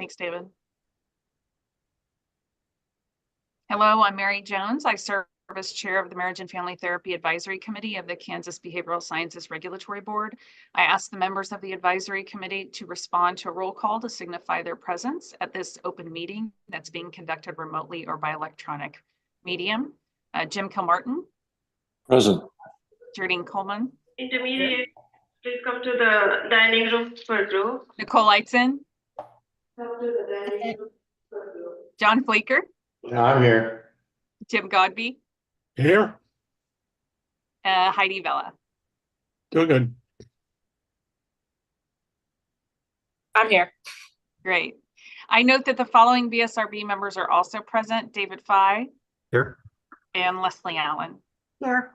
Thanks, David. Hello, I'm Mary Jones. I serve as chair of the Marriage and Family Therapy Advisory Committee of the Kansas Behavioral Sciences Regulatory Board. I ask the members of the advisory committee to respond to a roll call to signify their presence at this open meeting that's being conducted remotely or by electronic medium. Jim Kilmartin. Present. Jardine Coleman. Intermediate, please come to the dining room for group. Nicole Eitzen. Come to the dining room for group. John Fleeker. I'm here. Jim Godby. Here. Heidi Vella. Good. I'm here. Great. I note that the following BSRB members are also present: David Fye. Here. And Leslie Allen. Here.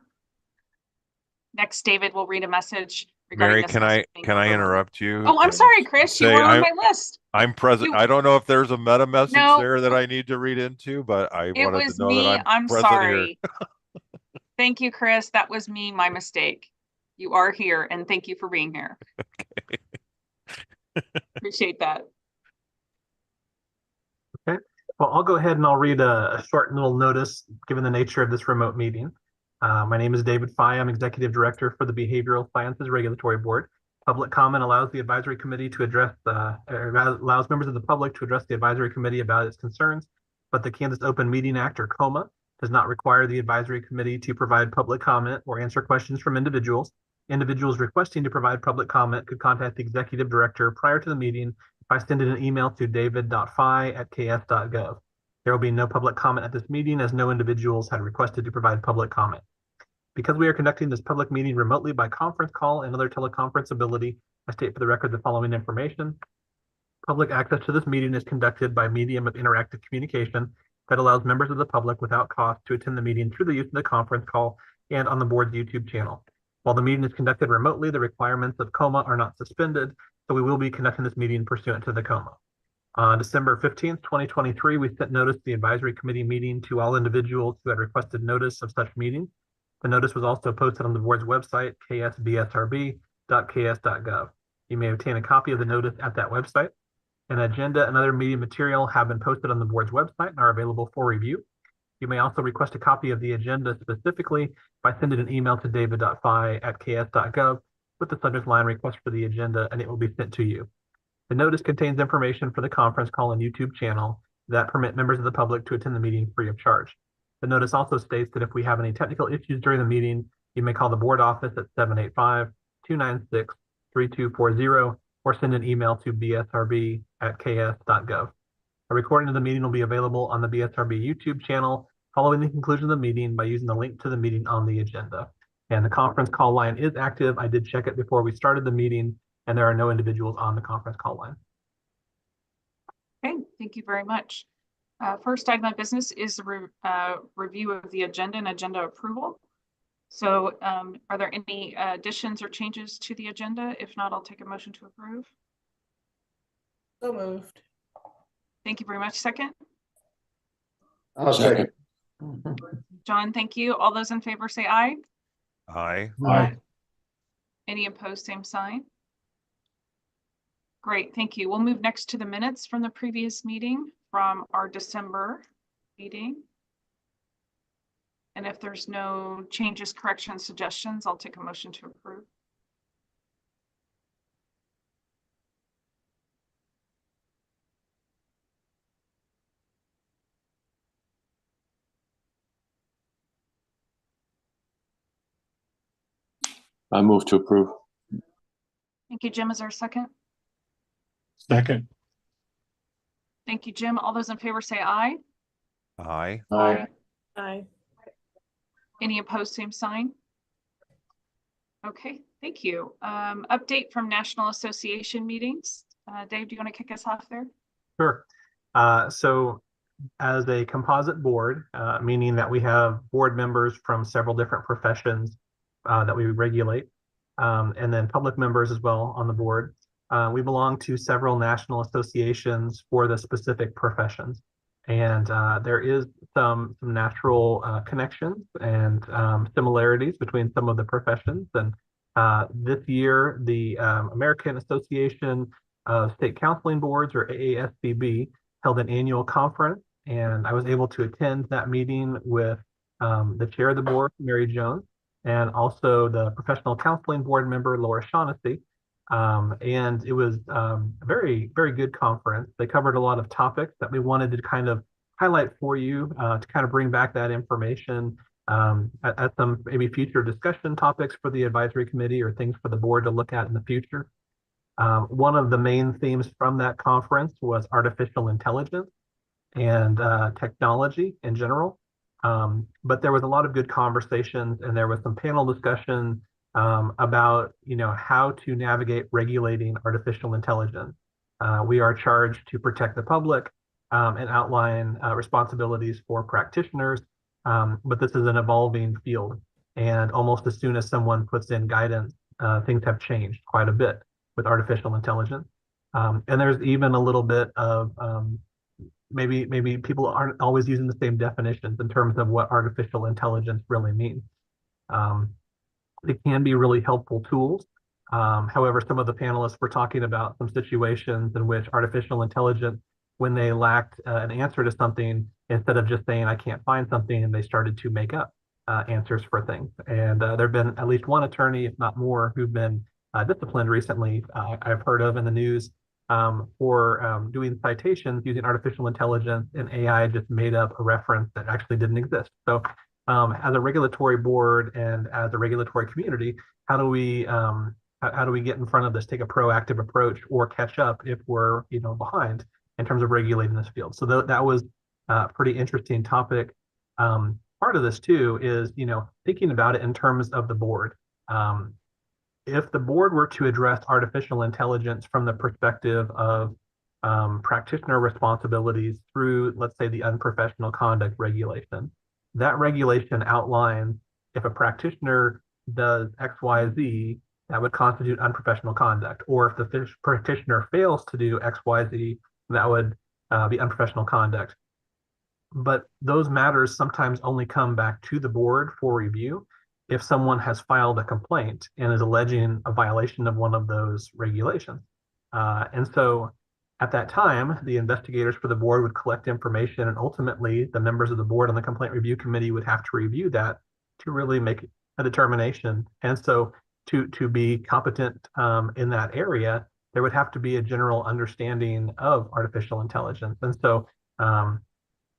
Next, David will read a message. Mary, can I interrupt you? Oh, I'm sorry, Chris. You were on my list. I'm present. I don't know if there's a meta message there that I need to read into, but I wanted to know that I'm present sorry. here. Thank you, Chris. That was me, my mistake. You are here, and thank you for being here. Okay. Appreciate that. Okay. Well, I'll go ahead and I'll read a short little notice given the nature of this remote meeting. My name is David Fye. I'm Executive Director for the Behavioral Sciences Regulatory Board. Public comment allows the advisory committee to address, allows members of the public to address the advisory committee about its concerns, but the Kansas Open Meeting Act, or KOMA, does not require the advisory committee to provide public comment or answer questions from individuals. Individuals requesting to provide public comment could contact the executive director prior to the meeting by sending an email to david.fye@ks.gov. There will be no public comment at this meeting as no individuals had requested to provide public comment. Because we are conducting this public meeting remotely by conference call and other teleconference ability, I state for the record the following information. Public access to this meeting is conducted by medium of interactive communication that allows members of the public without cost to attend the meeting through the use of the conference call and on the board's YouTube channel. While the meeting is conducted remotely, the requirements of KOMA are not suspended, so we will be conducting this meeting pursuant to the KOMA. On December 15th, 2023, we sent notice to the advisory committee meeting to all individuals who had requested notice of such meetings. The notice was also posted on the board's website, ksbsrb.ks.gov. You may obtain a copy of the notice at that website. An agenda and other meeting material have been posted on the board's website and are available for review. You may also request a copy of the agenda specifically by sending an email to david.fye@ks.gov with the subject line request for the agenda, and it will be sent to you. The notice contains information for the conference call and YouTube channel that permit members of the public to attend the meeting free of charge. The notice also states that if we have any technical issues during the meeting, you may call the board office at 785-296-3240 or send an email to bsrb@ks.gov. A recording of the meeting will be available on the BSRB YouTube channel following the conclusion of the meeting by using the link to the meeting on the agenda. And the conference call line is active. I did check it before we started the meeting, and there are no individuals on the conference call line. Okay, thank you very much. First item of business is a review of the agenda and agenda approval. So are there any additions or changes to the agenda? If not, I'll take a motion to approve. So moved. Thank you very much. Second? I'll second. John, thank you. All those in favor say aye. Aye. Aye. Any opposed, same sign. Great, thank you. We'll move next to the minutes from the previous meeting from our December meeting. And if there's no changes, corrections, suggestions, I'll take a motion to approve. I move to approve. Thank you, Jim. Is there a second? Second. Thank you, Jim. All those in favor say aye. Aye. Aye. Aye. Any opposed, same sign. Okay, thank you. Update from National Association meetings. Dave, do you want to kick us off there? Sure. So as a composite board, meaning that we have board members from several different professions that we regulate, and then public members as well on the board. We belong to several national associations for the specific professions. And there is some natural connections and similarities between some of the professions. And this year, the American Association State Counseling Boards, or AASCB, held an annual conference, and I was able to attend that meeting with the chair of the board, Mary Jones, and also the professional counseling board member, Laura Shaughnessy. And it was a very, very good conference. They covered a lot of topics that we wanted to kind of highlight for you to kind of bring back that information at some maybe future discussion topics for the advisory committee or things for the board to look at in the future. One of the main themes from that conference was artificial intelligence and technology in general. But there was a lot of good conversations, and there was some panel discussion about how to navigate regulating artificial intelligence. We are charged to protect the public and outline responsibilities for practitioners, but this is an evolving field, and almost as soon as someone puts in guidance, things have changed quite a bit with artificial intelligence. And there's even a little bit of maybe people aren't always using the same definitions in terms of what artificial intelligence really means. They can be really helpful tools. However, some of the panelists were talking about some situations in which artificial intelligence, when they lacked an answer to something, instead of just saying, I can't find something, and they started to make up answers for things. And there have been at least one attorney, if not more, who've been disciplined recently, I've heard of in the news, for doing citations using artificial intelligence, and AI just made up a reference that actually didn't exist. So as a regulatory board and as a regulatory community, how do we get in front of this, take a proactive approach, or catch up if we're behind in terms of regulating this field? So that was a pretty interesting topic. Part of this too is thinking about it in terms of the board. If the board were to address artificial intelligence from the perspective of practitioner responsibilities through, let's say, the unprofessional conduct regulation, that regulation outlines if a practitioner does X, Y, Z, that would constitute unprofessional conduct. Or if the practitioner fails to do X, Y, Z, that would be unprofessional conduct. But those matters sometimes only come back to the board for review if someone has filed a complaint and is alleging a violation of one of those regulations. And so at that time, the investigators for the board would collect information, and ultimately the members of the board and the complaint review committee would have to review that to really make a determination. And so to be competent in that area, there would have to be a general understanding of artificial intelligence. And so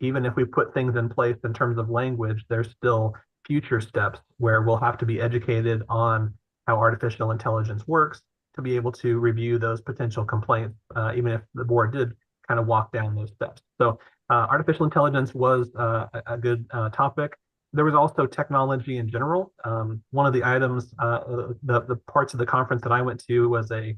even if we put things in place in terms of language, there's still future steps where we'll have to be educated on how artificial intelligence works to be able to review those potential complaints, even if the board did kind of walk down those steps. So artificial intelligence was a good topic. There was also technology in general. One of the items, the parts of the conference that I went to was a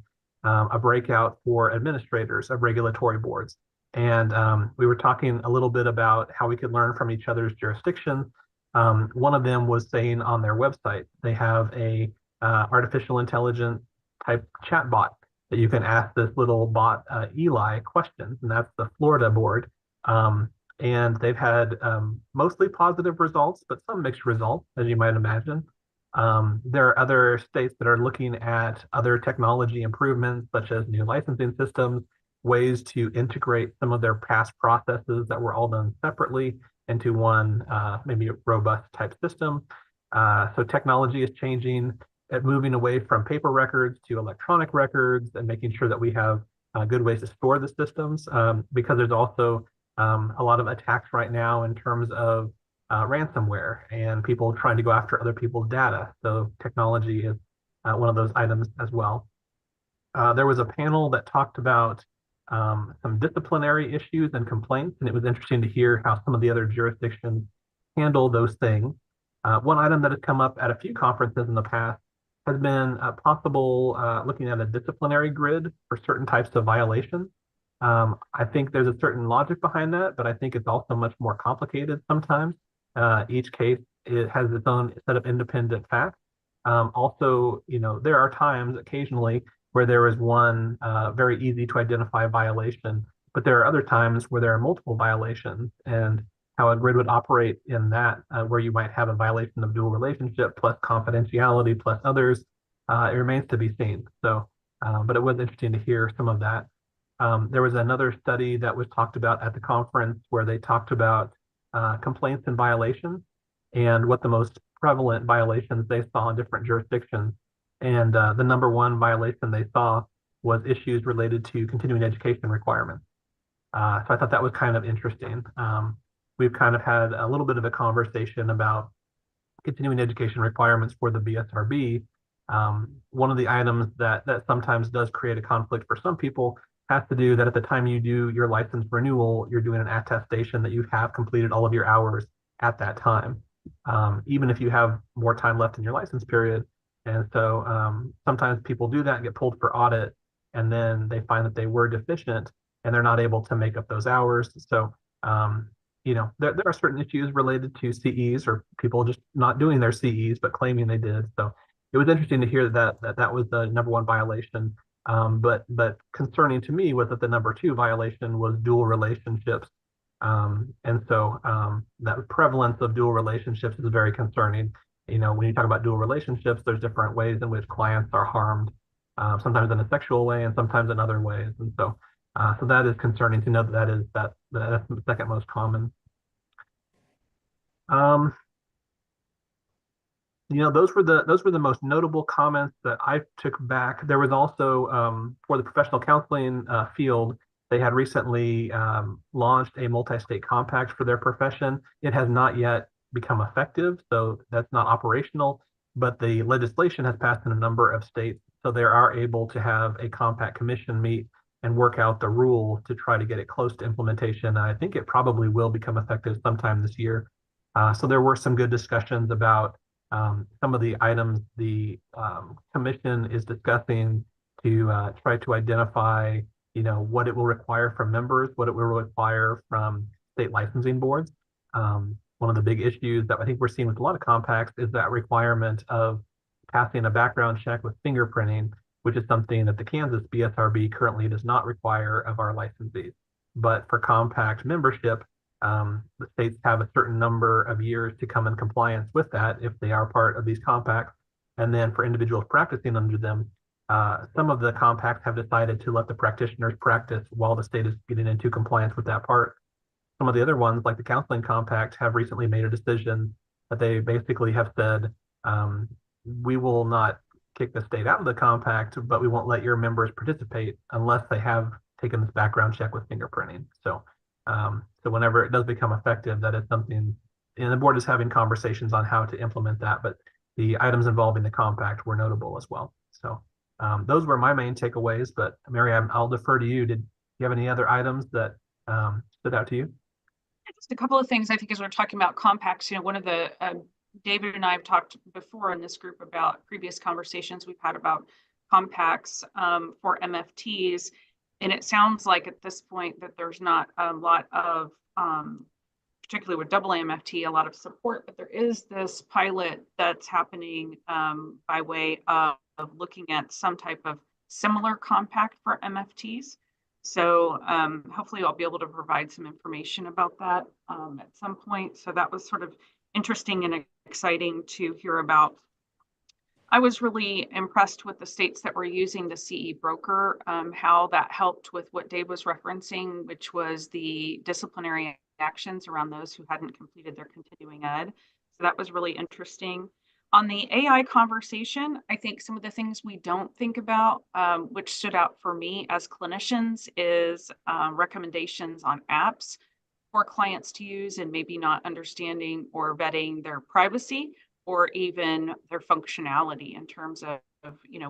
breakout for administrators of regulatory boards. And we were talking a little bit about how we could learn from each other's jurisdictions. One of them was saying on their website, they have a artificial intelligence type chat bot that you can ask this little bot, Eli, questions, and that's the Florida board. And they've had mostly positive results, but some mixed results, as you might imagine. There are other states that are looking at other technology improvements, such as new licensing systems, ways to integrate some of their past processes that were all done separately into one maybe robust type system. So technology is changing, moving away from paper records to electronic records, and making sure that we have good ways to store the systems, because there's also a lot of attacks right now in terms of ransomware and people trying to go after other people's data. So technology is one of those items as well. There was a panel that talked about some disciplinary issues and complaints, and it was interesting to hear how some of the other jurisdictions handle those things. One item that has come up at a few conferences in the past has been possible looking at a disciplinary grid for certain types of violations. I think there's a certain logic behind that, but I think it's also much more complicated sometimes. Each case, it has its own set of independent facts. Also, there are times occasionally where there is one very easy to identify violation, but there are other times where there are multiple violations, and how a grid would operate in that, where you might have a violation of dual relationship plus confidentiality plus others, it remains to be seen. So but it was interesting to hear some of that. There was another study that was talked about at the conference where they talked about complaints and violations and what the most prevalent violations they saw in different jurisdictions. And the number one violation they saw was issues related to continuing education requirements. So I thought that was kind of interesting. We've kind of had a little bit of a conversation about continuing education requirements for the BSRB. One of the items that sometimes does create a conflict for some people has to do that at the time you do your license renewal, you're doing an attestation that you have completed all of your hours at that time, even if you have more time left in your license period. And so sometimes people do that and get pulled for audit, and then they find that they were deficient and they're not able to make up those hours. So there are certain issues related to CEs or people just not doing their CEs but claiming they did. So it was interesting to hear that was the number one violation. But concerning to me was that the number two violation was dual relationships. And so that prevalence of dual relationships is very concerning. When you talk about dual relationships, there's different ways in which clients are harmed, sometimes in a sexual way and sometimes in other ways. And so that is concerning to know that's the second most common. Those were the most notable comments that I took back. There was also for the professional counseling field, they had recently launched a multi-state compact for their profession. It has not yet become effective, so that's not operational, but the legislation has passed in a number of states, so they are able to have a compact commission meet and work out the rules to try to get it close to implementation. And I think it probably will become effective sometime this year. So there were some good discussions about some of the items the commission is discussing to try to identify, what it will require from members, what it will require from state licensing boards. One of the big issues that I think we're seeing with a lot of compacts is that requirement of passing a background check with fingerprinting, which is something that the Kansas BSRB currently does not require of our licensees. But for compact membership, the states have a certain number of years to come in compliance with that if they are part of these compacts. And then for individuals practicing under them, some of the compacts have decided to let the practitioners practice while the state is getting into compliance with that part. Some of the other ones, like the counseling compact, have recently made a decision that they basically have said, we will not kick the state out of the compact, but we won't let your members participate unless they have taken this background check with fingerprinting. So whenever it does become effective, that is something, and the board is having conversations on how to implement that, but the items involving the compact were notable as well. So those were my main takeaways, but Mary, I'll defer to you. Did you have any other items that stood out to you? Just a couple of things, I think, as we're talking about compacts, one of the, David and I have talked before in this group about previous conversations we've had about compacts for MFTs. And it sounds like at this point that there's not a lot of, particularly with double MFT, a lot of support, but there is this pilot that's happening by way of looking at some type of similar compact for MFTs. So hopefully I'll be able to provide some information about that at some point. So that was sort of interesting and exciting to hear about. I was really impressed with the states that were using the CE broker, how that helped with what Dave was referencing, which was the disciplinary actions around those who hadn't completed their continuing ed. So that was really interesting. On the AI conversation, I think some of the things we don't think about, which stood out for me as clinicians, is recommendations on apps for clients to use and maybe not understanding or vetting their privacy or even their functionality in terms of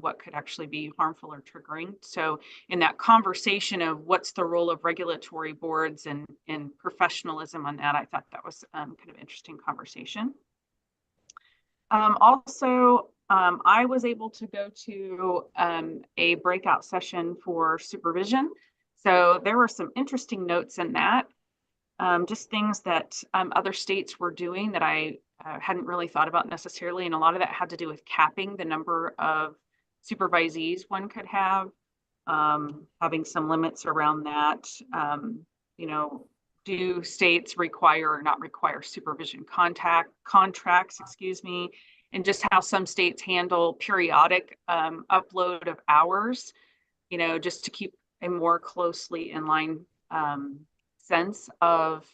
what could actually be harmful or triggering. So in that conversation of what's the role of regulatory boards and professionalism on that, I thought that was kind of interesting conversation. Also, I was able to go to a breakout session for supervision. So there were some interesting notes in that, just things that other states were doing that I hadn't really thought about necessarily. And a lot of that had to do with capping the number of supervisees one could have, having some limits around that. Do states require or not require supervision contracts, and just how some states handle periodic upload of hours, just to keep a more closely in line sense of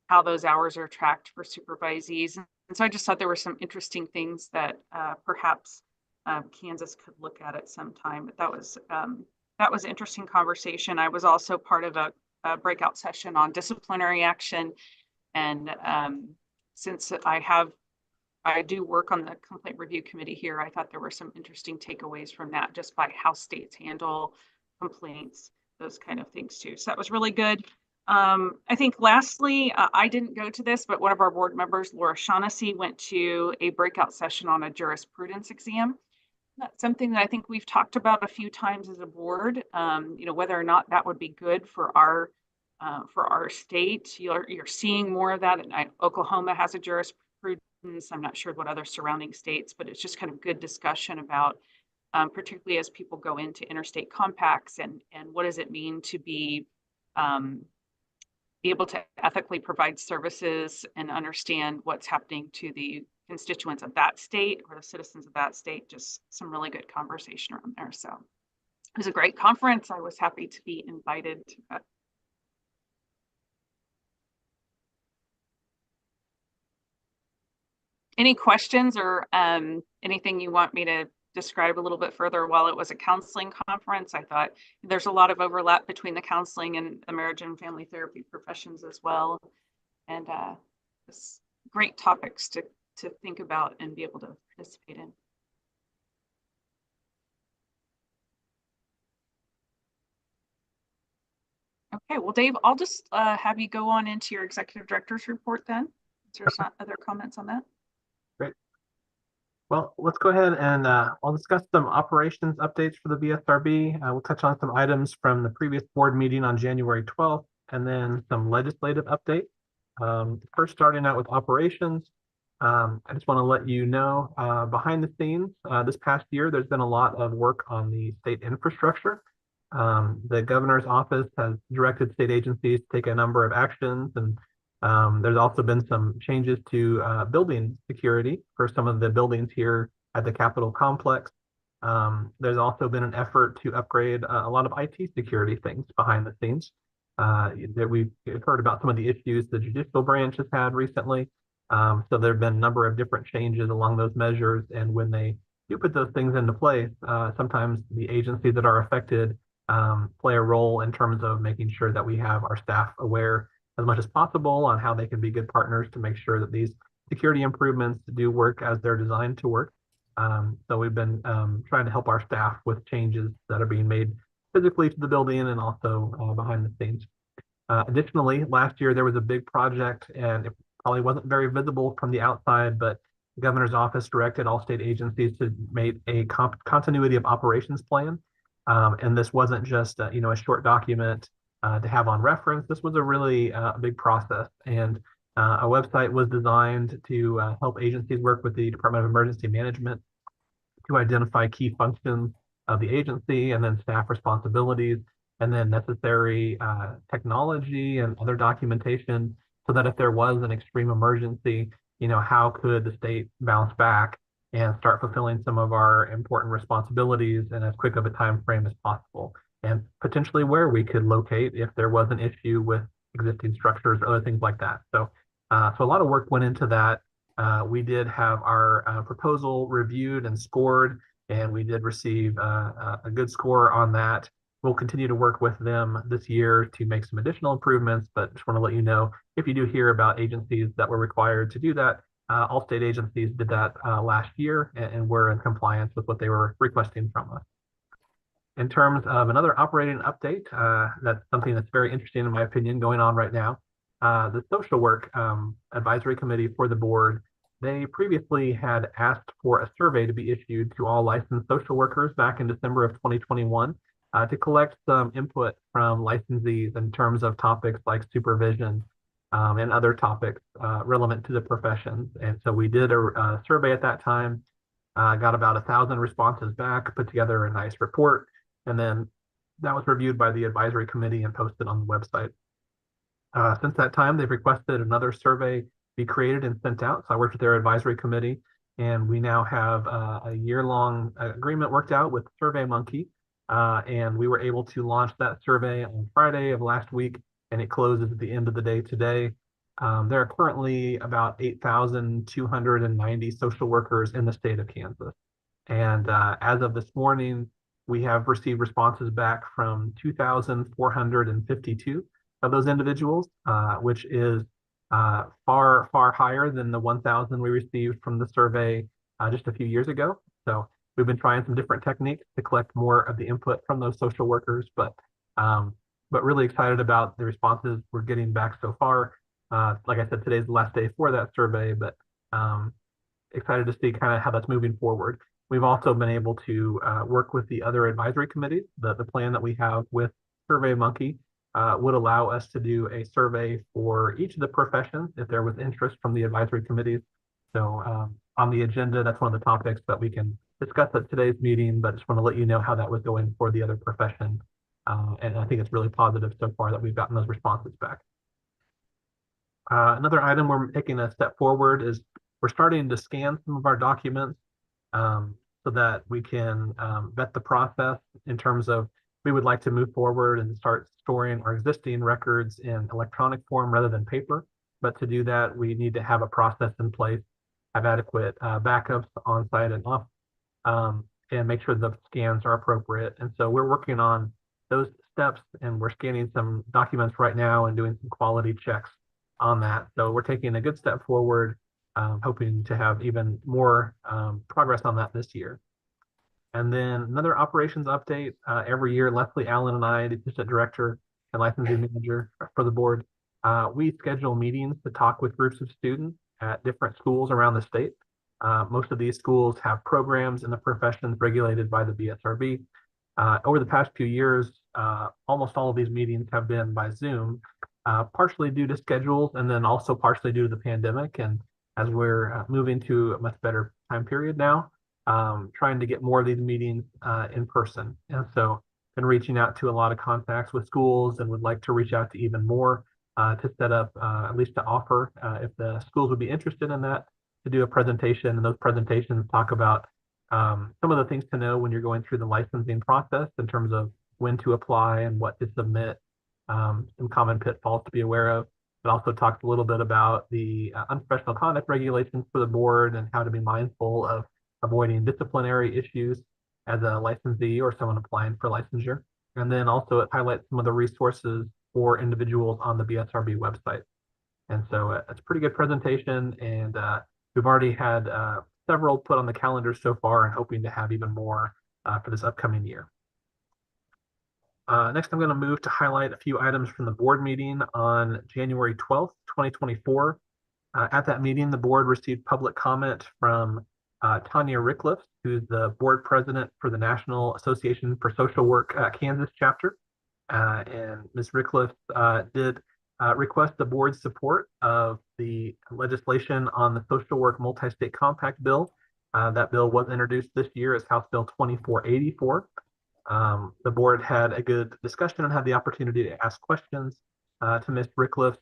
how those hours are tracked for supervisees. And so I just thought there were some interesting things that perhaps Kansas could look at some time. But that was an interesting conversation. I was also part of a breakout session on disciplinary action. And since I do work on the complaint review committee here, I thought there were some interesting takeaways from that, just by how states handle complaints, those kind of things too. So that was really good. I think lastly, I didn't go to this, but one of our board members, Laura Shaughnessy, went to a breakout session on a jurisprudence exam. That's something that I think we've talked about a few times as a board, whether or not that would be good for our state. You're seeing more of that. And Oklahoma has a jurisprudence. I'm not sure what other surrounding states, but it's just kind of good discussion about, particularly as people go into interstate compacts and what does it mean to be able to ethically provide services and understand what's happening to the constituents of that state or the citizens of that state. Just some really good conversation around there. So it was a great conference. I was happy to be invited to that. Any questions or anything you want me to describe a little bit further? While it was a counseling conference, I thought there's a lot of overlap between the counseling and the marriage and family therapy professions as well. And it's great topics to think about and be able to participate in. Okay, well, Dave, I'll just have you go on into your executive director's report then. Is there some other comments on that? Great. Well, let's go ahead and I'll discuss some operations updates for the BSRB. We'll touch on some items from the previous board meeting on January 12th, and then some legislative updates. First, starting out with operations, I just want to let you know, behind the scenes, this past year, there's been a lot of work on the state infrastructure. The governor's office has directed state agencies to take a number of actions, and there's also been some changes to building security for some of the buildings here at the Capitol complex. There's also been an effort to upgrade a lot of IT security things behind the scenes. That we've heard about some of the issues the judicial branch has had recently. So there have been a number of different changes along those measures, and when they do put those things into place, sometimes the agencies that are affected play a role in terms of making sure that we have our staff aware as much as possible on how they can be good partners to make sure that these security improvements do work as they're designed to work. So we've been trying to help our staff with changes that are being made physically to the building and also behind the scenes. Additionally, last year there was a big project, and it probably wasn't very visible from the outside, but the governor's office directed all state agencies to make a continuity of operations plan. And this wasn't just a short document to have on reference. This was a really big process, and a website was designed to help agencies work with the Department of Emergency Management to identify key functions of the agency, and then staff responsibilities, and then necessary technology and other documentation, so that if there was an extreme emergency, how could the state bounce back and start fulfilling some of our important responsibilities in as quick of a time frame as possible, and potentially where we could locate if there was an issue with existing structures or other things like that. So a lot of work went into that. We did have our proposal reviewed and scored, and we did receive a good score on that. We'll continue to work with them this year to make some additional improvements, but just want to let you know, if you do hear about agencies that were required to do that, all state agencies did that last year, and we're in compliance with what they were requesting from us. In terms of another operating update, that's something that's very interesting in my opinion going on right now. The social work advisory committee for the board, they previously had asked for a survey to be issued to all licensed social workers back in December of 2021 to collect some input from licensees in terms of topics like supervision and other topics relevant to the professions. And so we did a survey at that time, got about 1,000 responses back, put together a nice report, and then that was reviewed by the advisory committee and posted on the website. Since that time, they've requested another survey be created and sent out. So I worked with their advisory committee, And we now have a year-long agreement worked out with SurveyMonkey. And we were able to launch that survey on Friday of last week, and it closes at the end of the day today. There are currently about 8,290 social workers in the state of Kansas. And as of this morning, we have received responses back from 2,452 of those individuals, which is far, far higher than the 1,000 we received from the survey just a few years ago. So we've been trying some different techniques to collect more of the input from those social workers, but really excited about the responses we're getting back so far. Like I said, today's the last day for that survey, but excited to see kind of how that's moving forward. We've also been able to work with the other advisory committees. The plan that we have with SurveyMonkey would allow us to do a survey for each of the professions if there was interest from the advisory committees. So on the agenda, that's one of the topics that we can discuss at today's meeting, but just want to let you know how that was going for the other profession. And I think it's really positive so far that we've gotten those responses back. Another item we're taking a step forward is we're starting to scan some of our documents so that we can vet the process in terms of we would like to move forward and start storing our existing records in electronic form rather than paper. But to do that, we need to have a process in place, have adequate backups on site and off, and make sure the scans are appropriate. And so we're working on those steps, and we're scanning some documents right now and doing some quality checks on that. So we're taking a good step forward, hoping to have even more progress on that this year. And then another operations update. Every year, Leslie Allen and I, the assistant director and licensing manager for the board, we schedule meetings to talk with groups of students at different schools around the state. Most of these schools have programs in the professions regulated by the BSRB. Over the past few years, almost all of these meetings have been by Zoom, partially due to schedules and then also partially due to the pandemic. And as we're moving to a much better time period now, trying to get more of these meetings in person. And so been reaching out to a lot of contacts with schools and would like to reach out to even more to set up, at least to offer, if the schools would be interested in that, to do a presentation. And those presentations talk about some of the things to know when you're going through the licensing process in terms of when to apply and what to submit, some common pitfalls to be aware of. It also talks a little bit about the unprofessional conduct regulations for the board and how to be mindful of avoiding disciplinary issues as a licensee or someone applying for licensure. And then also it highlights some of the resources for individuals on the BSRB website. And so it's a pretty good presentation, and we've already had several put on the calendar so far and hoping to have even more for this upcoming year. Next, I'm going to move to highlight a few items from the board meeting on January 12th, 2024. At that meeting, the board received public comment from Tanya Rickliff, who's the board president for the National Association for Social Work Kansas chapter. And Ms. Rickliff did request the board's support of the legislation on the Social Work Multi-State Compact Bill. That bill was introduced this year as House Bill 2484. The board had a good discussion and had the opportunity to ask questions to Ms. Rickliff.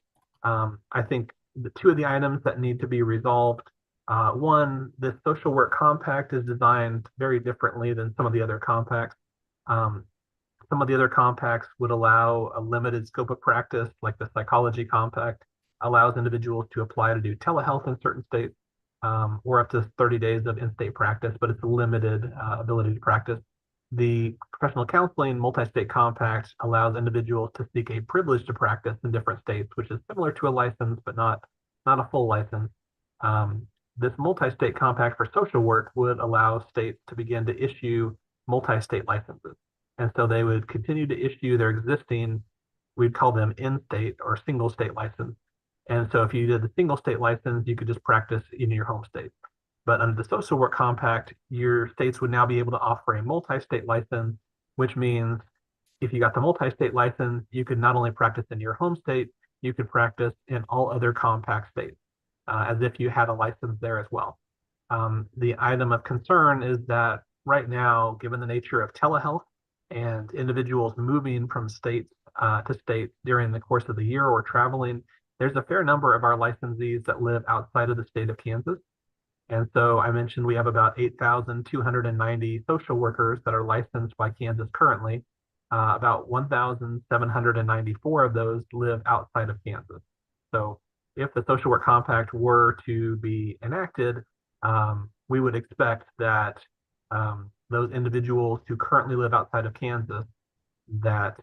I think the two of the items that need to be resolved, one, the social work compact is designed very differently than some of the other compacts. Some of the other compacts would allow a limited scope of practice, like the psychology compact allows individuals to apply to do telehealth in certain states, or up to 30 days of in-state practice, but it's a limited ability to practice. The professional counseling multi-state compact allows individuals to seek a privilege to practice in different states, which is similar to a license, but not a full license. This multi-state compact for social work would allow states to begin to issue multi-state licenses. And so they would continue to issue their existing, we'd call them in-state or single state license. And so if you did the single state license, you could just practice in your home state. But under the social work compact, your states would now be able to offer a multi-state license, which means if you got the multi-state license, you could not only practice in your home state, you could practice in all other compact states, as if you had a license there as well. The item of concern is that right now, given the nature of telehealth and individuals moving from state to state during the course of the year or traveling, there's a fair number of our licensees that live outside of the state of Kansas. And so I mentioned we have about 8,290 social workers that are licensed by Kansas currently. About 1,794 of those live outside of Kansas. So if the social work compact were to be enacted, we would expect that those individuals who currently live outside of Kansas that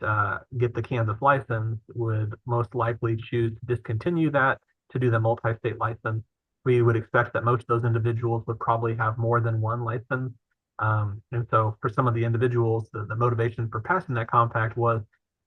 get the Kansas license would most likely choose to discontinue that to do the multi-state license. We would expect that most of those individuals would probably have more than one license. And so for some of the individuals, the motivation for passing that compact was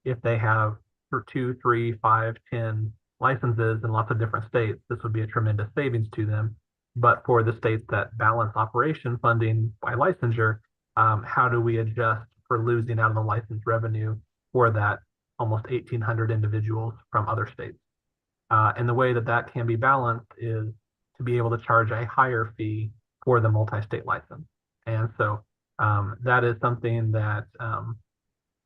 if they have for 2, 3, 5, 10 licenses in lots of different states, this would be a tremendous savings to them. But for the states that balance operation funding by licensure, how do we adjust for losing out on the license revenue for that almost 1,800 individuals from other states? And the way that that can be balanced is to be able to charge a higher fee for the multi-state license. And so that is something that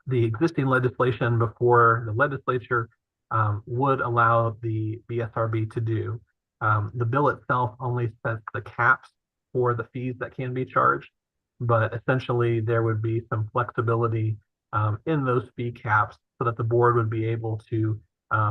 the existing legislation before the legislature would allow the BSRB to do. The bill itself only sets the caps for the fees that can be charged, but essentially there would be some flexibility in those fee caps so that the board would be able to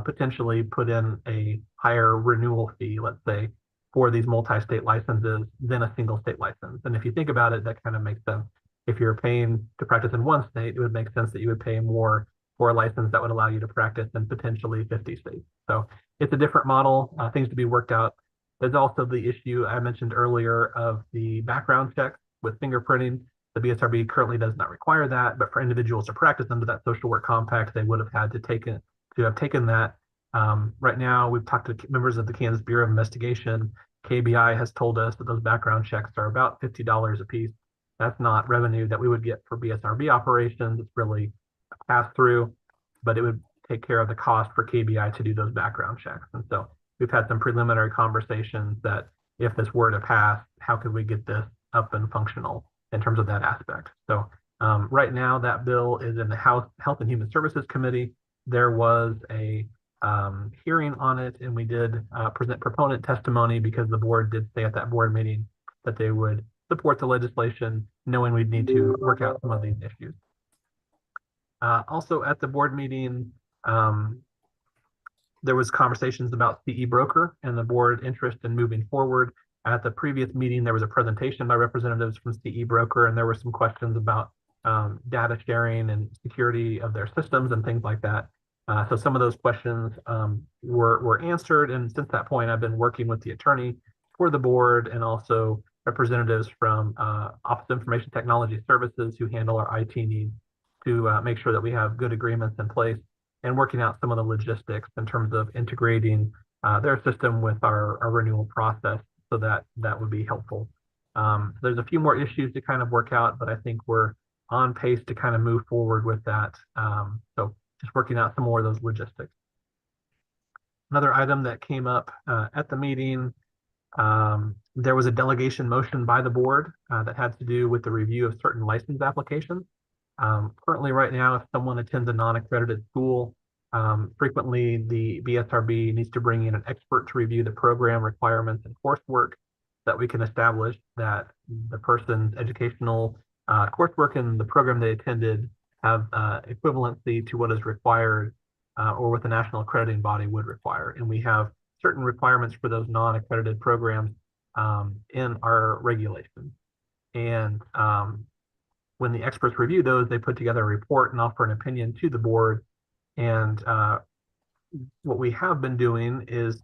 potentially put in a higher renewal fee, let's say, for these multi-state licenses than a single state license. And if you think about it, that kind of makes sense. If you're paying to practice in one state, it would make sense that you would pay more for a license that would allow you to practice in potentially 50 states. So it's a different model, things to be worked out. There's also the issue I mentioned earlier of the background checks with fingerprinting. The BSRB currently does not require that, but for individuals to practice under that social work compact, they would have had to have taken that. Right now, we've talked to members of the Kansas Bureau of Investigation. KBI has told us that those background checks are about $50 a piece. That's not revenue that we would get for BSRB operations. It's really a pass-through, but it would take care of the cost for KBI to do those background checks. And so we've had some preliminary conversations that if this were to pass, how could we get this up and functional in terms of that aspect? So right now, that bill is in the House Health and Human Services Committee. There was a hearing on it, and we did present proponent testimony because the board did say at that board meeting that they would support the legislation, knowing we'd need to work out some of these issues. Also at the board meeting, there was conversations about CE broker and the board interest in moving forward. At the previous meeting, there was a presentation by representatives from CE broker, and there were some questions about data sharing and security of their systems and things like that. So some of those questions were answered, and since that point, I've been working with the attorney for the board and also representatives from Office of Information Technology Services who handle our IT needs to make sure that we have good agreements in place and working out some of the logistics in terms of integrating their system with our renewal process, so that would be helpful. There's a few more issues to kind of work out, but I think we're on pace to kind of move forward with that. So just working out some more of those logistics. Another item that came up at the meeting, there was a delegation motion by the board that had to do with the review of certain license applications. Currently right now, if someone attends a non-accredited school, frequently the BSRB needs to bring in an expert to review the program requirements and coursework so that we can establish that the person's educational coursework and the program they attended have equivalency to what is required or what the national accrediting body would require. And we have certain requirements for those non-accredited programs in our regulations. And when the experts review those, they put together a report and offer an opinion to the board. And what we have been doing is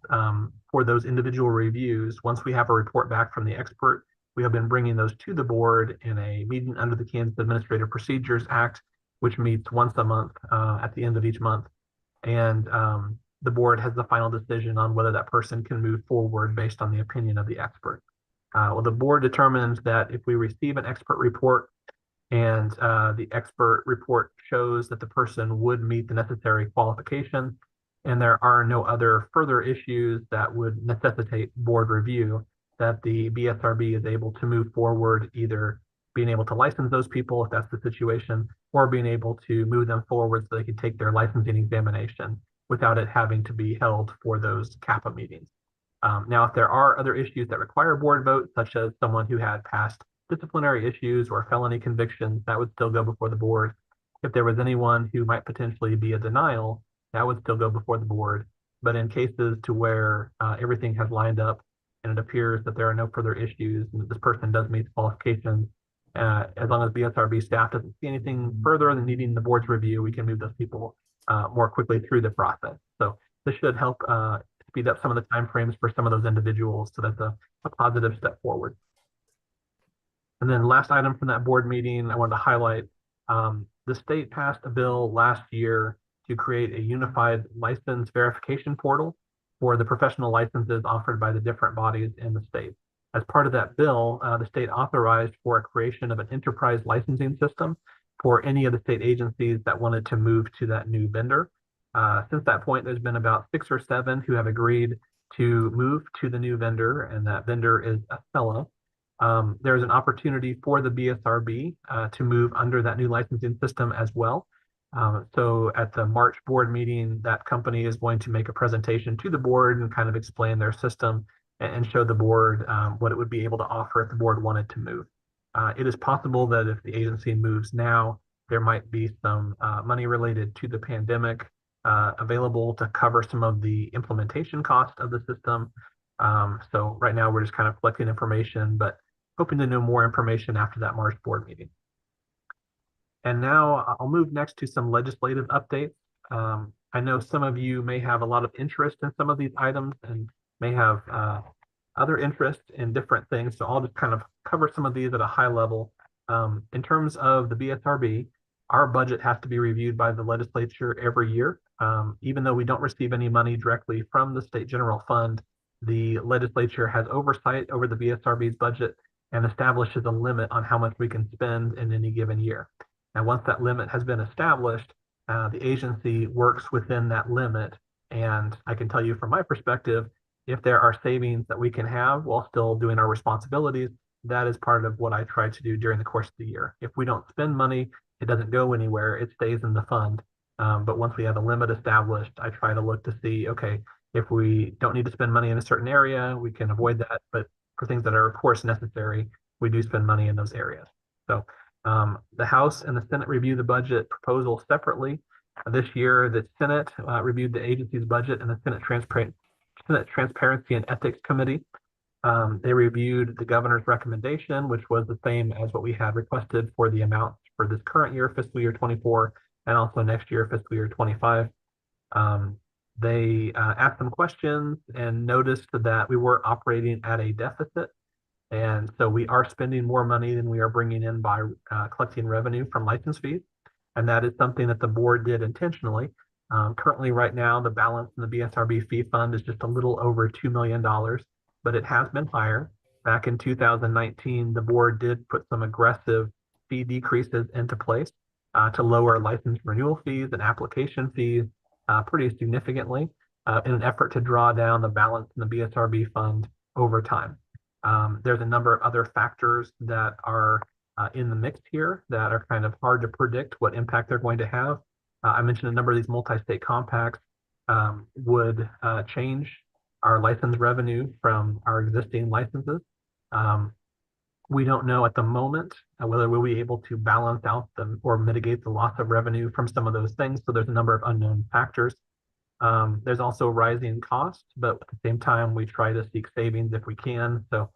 for those individual reviews, once we have a report back from the expert, we have been bringing those to the board in a meeting under the Kansas Administrative Procedures Act, which meets once a month at the end of each month. And the board has the final decision on whether that person can move forward based on the opinion of the expert. Well, the board determines that if we receive an expert report and the expert report shows that the person would meet the necessary qualifications and there are no other further issues that would necessitate board review, that the BSRB is able to move forward, either being able to license those people if that's the situation, or being able to move them forward so they can take their licensing examination without it having to be held for those CAPA meetings. Now, if there are other issues that require board vote, such as someone who had past disciplinary issues or felony convictions, that would still go before the board. If there was anyone who might potentially be a denial, that would still go before the board. But in cases to where everything has lined up and it appears that there are no further issues and that this person does meet the qualifications, as long as BSRB staff doesn't see anything further than needing the board's review, we can move those people more quickly through the process. So this should help speed up some of the timeframes for some of those individuals, so that's a positive step forward. And then last item from that board meeting, I wanted to highlight, the state passed a bill last year to create a unified license verification portal for the professional licenses offered by the different bodies in the state. As part of that bill, the state authorized for a creation of an enterprise licensing system for any of the state agencies that wanted to move to that new vendor. Since that point, there's been about 6 or 7 who have agreed to move to the new vendor, and that vendor is Acela. There's an opportunity for the BSRB to move under that new licensing system as well. So at the March board meeting, that company is going to make a presentation to the board and kind of explain their system and show the board what it would be able to offer if the board wanted to move. It is possible that if the agency moves now, there might be some money related to the pandemic available to cover some of the implementation cost of the system. So right now we're just kind of collecting information, but hoping to know more information after that March board meeting. And now I'll move next to some legislative updates. I know some of you may have a lot of interest in some of these items and may have other interest in different things. So I'll just kind of cover some of these at a high level. In terms of the BSRB, our budget has to be reviewed by the legislature every year. Even though we don't receive any money directly from the state general fund, the legislature has oversight over the BSRB's budget and establishes a limit on how much we can spend in any given year. And once that limit has been established, the agency works within that limit. And I can tell you from my perspective, if there are savings that we can have while still doing our responsibilities, that is part of what I try to do during the course of the year. If we don't spend money, it doesn't go anywhere, it stays in the fund. But once we have a limit established, I try to look to see, okay, if we don't need to spend money in a certain area, we can avoid that. But for things that are, of course, necessary, we do spend money in those areas. So the House and the Senate review the budget proposal separately. This year, the Senate reviewed the agency's budget, and the Senate Transparency and Ethics Committee. They reviewed the governor's recommendation, which was the same as what we had requested for the amounts for this current year, fiscal year 24, and also next year, fiscal year 25. They asked some questions and noticed that we were operating at a deficit. And so we are spending more money than we are bringing in by collecting revenue from license fees. And that is something that the board did intentionally. Currently, right now, the balance in the BSRB fee fund is just a little over $2 million, but it has been higher. Back in 2019, the board did put some aggressive fee decreases into place to lower license renewal fees and application fees pretty significantly in an effort to draw down the balance in the BSRB fund over time. There's a number of other factors that are in the mix here that are kind of hard to predict what impact they're going to have. I mentioned a number of these multi-state compacts would change our license revenue from our existing licenses. We don't know at the moment whether we'll be able to balance out them or mitigate the loss of revenue from some of those things. So there's a number of unknown factors. There's also rising costs, but at the same time, we try to seek savings if we can. So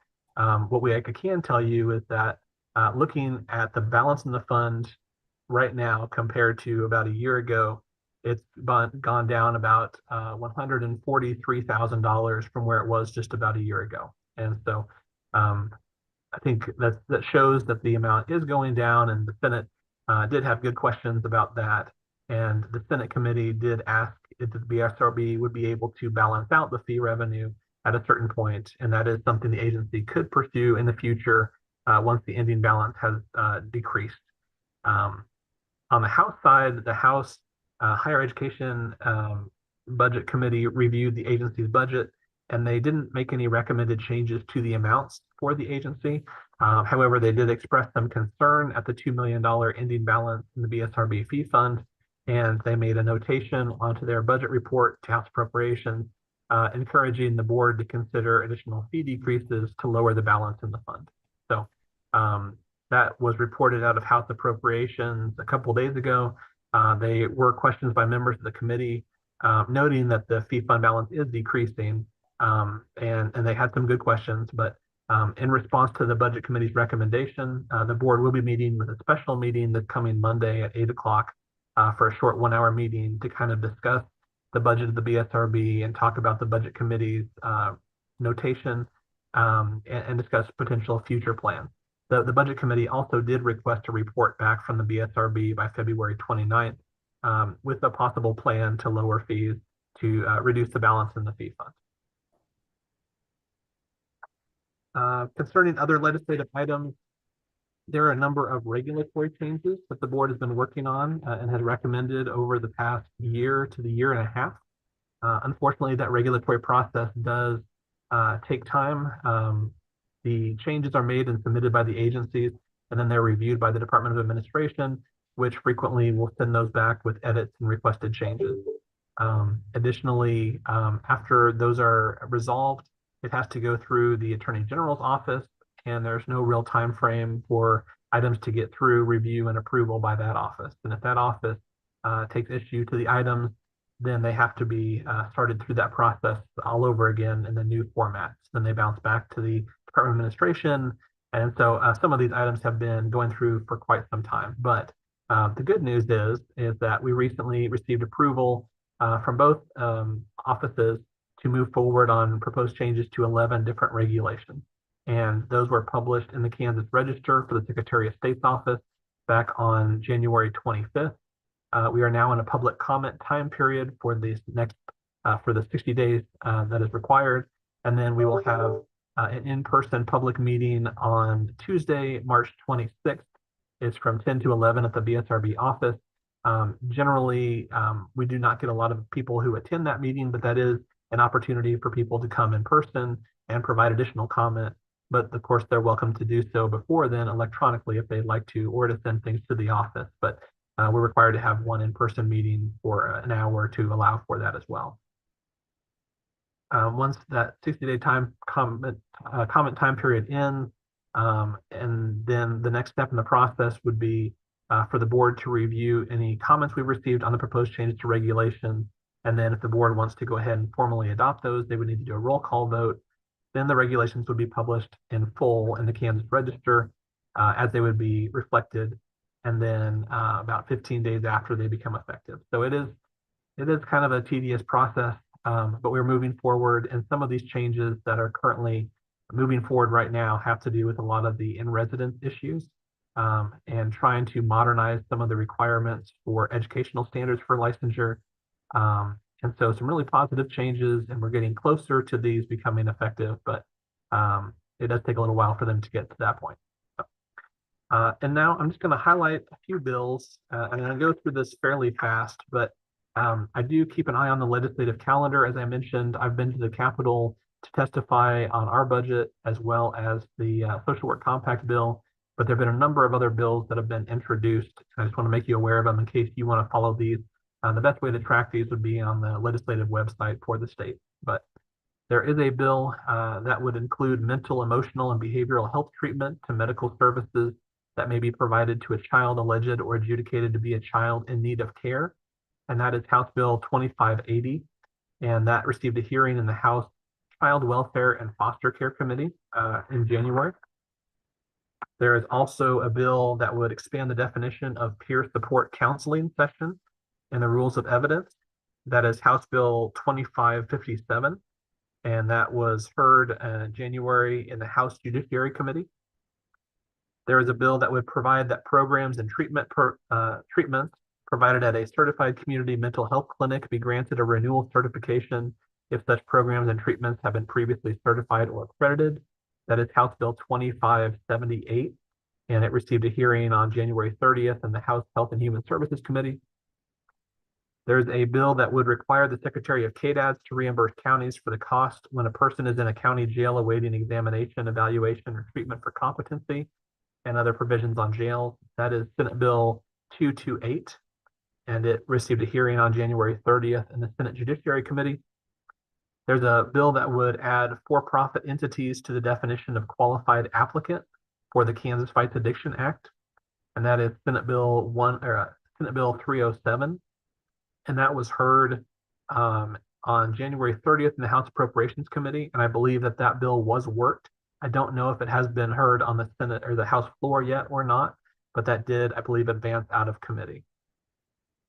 what I can tell you is that looking at the balance in the fund right now compared to about a year ago, it's gone down about $143,000 from where it was just about a year ago. And so I think that shows that the amount is going down, and the Senate did have good questions about that. And the Senate committee did ask if the BSRB would be able to balance out the fee revenue at a certain point, and that is something the agency could pursue in the future once the ending balance has decreased. On the House side, the House Higher Education Budget Committee reviewed the agency's budget, and they didn't make any recommended changes to the amounts for the agency. However, they did express some concern at the $2 million ending balance in the BSRB fee fund, and they made a notation onto their budget report to House Appropriations encouraging the board to consider additional fee decreases to lower the balance in the fund. So that was reported out of House Appropriations a couple days ago. They were questions by members of the committee, noting that the fee fund balance is decreasing, and they had some good questions. But in response to the Budget Committee's recommendation, the board will be meeting with a special meeting this coming Monday at 8 o'clock for a short 1-hour meeting to kind of discuss the budget of the BSRB and talk about the Budget Committee's notation and discuss potential future plans. The Budget Committee also did request a report back from the BSRB by February 29th with a possible plan to lower fees to reduce the balance in the fee fund. Concerning other legislative items, there are a number of regulatory changes that the board has been working on and has recommended over the past year to the year and a half. Unfortunately, that regulatory process does take time. The changes are made and submitted by the agencies, and then they're reviewed by the Department of Administration, which frequently will send those back with edits and requested changes. Additionally, after those are resolved, it has to go through the Attorney General's office, and there's no real time frame for items to get through review and approval by that office. And if that office takes issue to the items, then they have to be started through that process all over again in the new formats. Then they bounce back to the Department of Administration. And so some of these items have been going through for quite some time. But the good news is that we recently received approval from both offices to move forward on proposed changes to 11 different regulations. And those were published in the Kansas Register for the Secretary of State's office back on January 25th. We are now in a public comment time period for this next for the 60 days that is required, and then we will have an in-person public meeting on Tuesday, March 26th. It's from 10 to 11 at the BSRB office. Generally, we do not get a lot of people who attend that meeting, but that is an opportunity for people to come in person and provide additional comment. But of course, they're welcome to do so before then electronically if they'd like to, or to send things to the office. But we're required to have one in-person meeting for an hour to allow for that as well. Once that 60-day comment time period ends, and then the next step in the process would be for the board to review any comments we received on the proposed changes to regulations. And then if the board wants to go ahead and formally adopt those, they would need to do a roll call vote. Then the regulations would be published in full in the Kansas Register as they would be reflected, and then about 15 days after they become effective. So it is kind of a tedious process, but we're moving forward, and some of these changes that are currently moving forward right now have to do with a lot of the in-residence issues and trying to modernize some of the requirements for educational standards for licensure. And so some really positive changes, and we're getting closer to these becoming effective, but it does take a little while for them to get to that point. And now I'm just going to highlight a few bills. I'm going to go through this fairly fast, but I do keep an eye on the legislative calendar. As I mentioned, I've been to the Capitol to testify on our budget as well as the Social Work Compact bill, but there have been a number of other bills that have been introduced. I just want to make you aware of them in case you want to follow these. The best way to track these would be on the legislative website for the state. But there is a bill that would include mental, emotional, and behavioral health treatment to medical services that may be provided to a child alleged or adjudicated to be a child in need of care. And that is House Bill 2580. And that received a hearing in the House Child Welfare and Foster Care Committee in January. There is also a bill that would expand the definition of peer support counseling sessions in the rules of evidence. That is House Bill 2557. And that was heard in January in the House Judiciary Committee. There is a bill that would provide that programs and treatments provided at a certified community mental health clinic be granted a renewal certification if such programs and treatments have been previously certified or accredited. That is House Bill 2578, and it received a hearing on January 30th in the House Health and Human Services Committee. There's a bill that would require the Secretary of KDADS to reimburse counties for the cost when a person is in a county jail awaiting examination, evaluation, or treatment for competency, and other provisions on jails. That is Senate Bill 228, and it received a hearing on January 30th in the Senate Judiciary Committee. There's a bill that would add for-profit entities to the definition of qualified applicant for the Kansas Fights Addiction Act, and that is Senate Bill Senate Bill 307, and that was heard on January 30th in the House Appropriations Committee, and I believe that that bill was worked. I don't know if it has been heard on the Senate or the House floor yet or not, but that did, I believe, advance out of committee.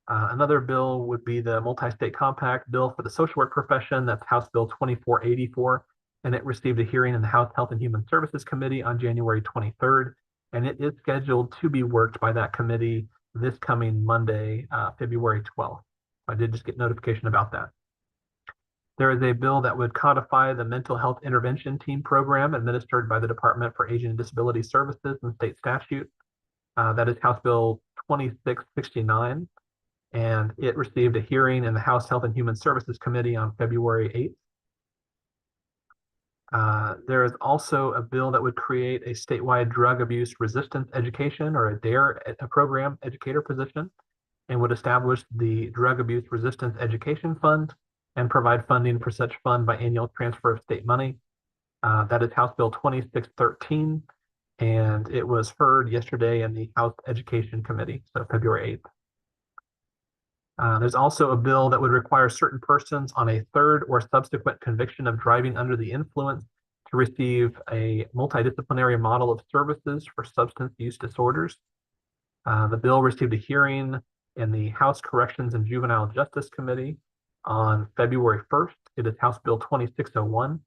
Another bill would be the Multi-State Compact Bill for the Social Work Profession. That's House Bill 2484, and it received a hearing in the House Health and Human Services Committee on January 23rd, and it is scheduled to be worked by that committee this coming Monday, February 12th. I did just get notification about that. There is a bill that would codify the Mental Health Intervention Team program administered by the Department for Aging and Disability Services and state statute. That is House Bill 2669, and it received a hearing in the House Health and Human Services Committee on February 8th. There is also a bill that would create a statewide drug abuse resistance education, or a DARE program educator position, and would establish the Drug Abuse Resistance Education Fund and provide funding for such fund by annual transfer of state money. That is House Bill 2613, and it was heard yesterday in the House Education Committee, so February 8th. There's also a bill that would require certain persons on a third or subsequent conviction of driving under the influence to receive a multidisciplinary model of services for substance use disorders. The bill received a hearing in the House Corrections and Juvenile Justice Committee on February 1st. It is House Bill 2601,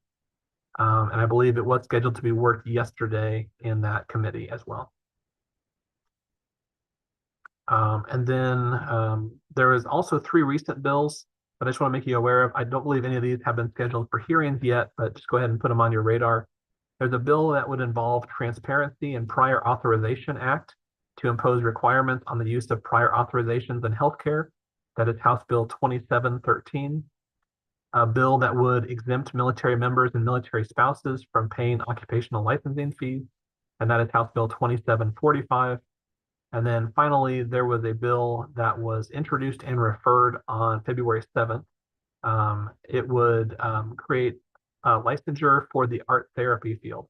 and I believe it was scheduled to be worked yesterday in that committee as well. And then there is also 3 recent bills that I just want to make you aware of. I don't believe any of these have been scheduled for hearings yet, but just go ahead and put them on your radar. There's a bill that would involve Transparency and Prior Authorization Act to impose requirements on the use of prior authorizations in healthcare. That is House Bill 2713. A bill that would exempt military members and military spouses from paying occupational licensing fees, and that is House Bill 2745. And then finally, there was a bill that was introduced and referred on February 7th. It would create a licensure for the art therapy field.